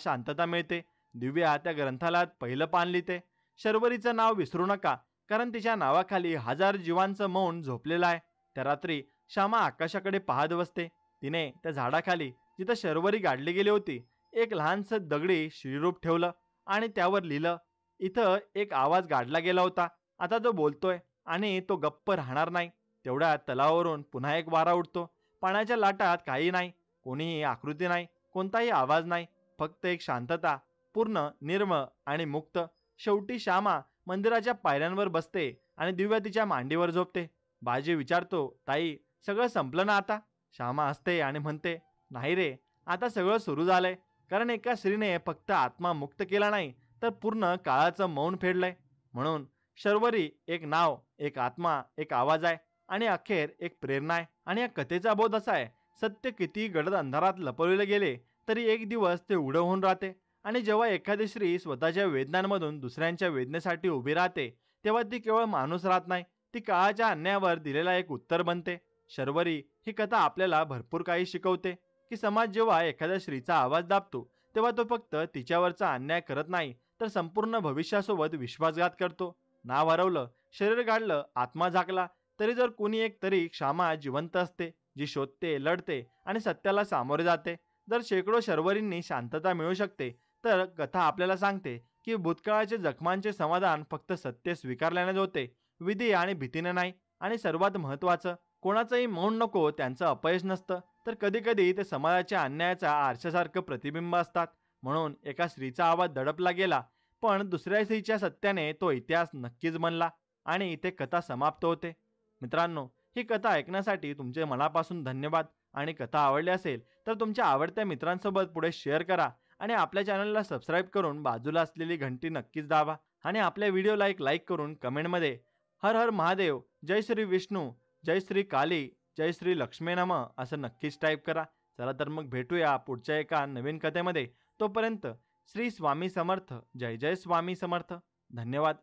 शांतता मिळते. दिव्या त्या ग्रंथालयात पहिलं पान लिहिते. शर्वरीचं नाव विसरू नका, कारण तिच्या नावाखाली 1000 जीवांचं मौन झोपलेलं आहे. त्या रात्री श्यामा आकाशाकडे पाहत बसते. तिने त्या झाडाखाली जिथं शर्वरी गाडली गेली होती एक लहानसं दगडी शिरीरूप ठेवलं आणि त्यावर लिहिलं, इथं एक आवाज गाडला गेला होता, आता तो बोलतोय आणि तो गप्प राहणार नाही. तेवढ्यात तलावावरून पुन्हा एक वारा उठतो. पाण्याच्या लाटात काही नाही, कोणीही आकृती नाही, कोणताही आवाज नाही, फक्त एक शांतता, पूर्ण निर्मळ आणि मुक्त. शेवटी श्यामा मंदिराच्या पायऱ्यांवर बसते आणि दिव्या तिच्या मांडीवर झोपते. बाजी विचारतो, ताई सगळं संपलं ना आता? श्यामा हसते आणि म्हणते, नाही रे, आता सगळं सुरू झालंय. कारण एका स्त्रीने फक्त आत्मा मुक्त केला नाही, तर पूर्ण काळाचं मौन फेडलंय. म्हणून शर्वरी एक नाव, एक आत्मा, एक आवाज आहे आणि अखेर एक प्रेरणा आहे. आणि या कथेचा बोध असा आहे, सत्य किती गडद अंधारात लपवले गेले तरी एक दिवस ते उघड होऊन राहते. आणि जेव्हा एखादी स्त्री स्वतःच्या वेदनांमधून दुसऱ्यांच्या वेदनेसाठी उभी राहते, तेव्हा ती केवळ माणूस राहत नाही, ती काळाच्या अन्यायावर दिलेला एक उत्तर बनते. शर्वरी ही कथा आपल्याला भरपूर काही शिकवते, की समाज जेव्हा एखाद्या स्त्रीचा आवाज दाबतो तेव्हा तो फक्त तिच्यावरचा अन्याय करत नाही, तर संपूर्ण भविष्यासोबत विश्वासघात करतो. नाव हरवलं, शरीर गाडलं, आत्मा झाकला, तरी जर कोणी एक तरी श्यामा जिवंत असते, जी शोधते, लढते आणि सत्याला सामोरे जाते. जर शेकडो शर्वरींनी शांतता मिळू शकते, तर कथा आपल्याला सांगते की भूतकाळाचे जखमांचे समाधान फक्त सत्य स्वीकारल्यानेच होते, विधी आणि भीतीने नाही. आणि सर्वात महत्त्वाचं, कोणाचंही मौन नको त्यांचं अपयश नसतं, तर कधी कधी ते समाजाच्या अन्यायाचा आरशासारखं प्रतिबिंब असतात. म्हणून एका स्त्रीचा आवाज दडपला गेला, पण दुसऱ्या स्त्रीच्या सत्याने तो इतिहास नक्कीच बनला. आणि इथे कथा समाप्त होते. मित्रांनो, ही कथा ऐकण्यासाठी तुमचे मनापासून धन्यवाद. आणि कथा आवडली असेल तर तुमच्या आवडत्या मित्रांसोबत पुढे शेअर करा आणि आपल्या चॅनलला सबस्क्राईब करून बाजूला असलेली घंटी नक्कीच दाबा. आणि आपल्या व्हिडिओला एक लाईक करून कमेंटमध्ये हर हर महादेव, जय श्री विष्णू, जय श्री काली, जय श्री लक्ष्मी नमः असं नक्कीच टाईप करा. चला तर मग भेटूया पुढच्या एका नवीन कथेमध्ये. तोपर्यंत श्री स्वामी समर्थ. जय जय स्वामी समर्थ. धन्यवाद.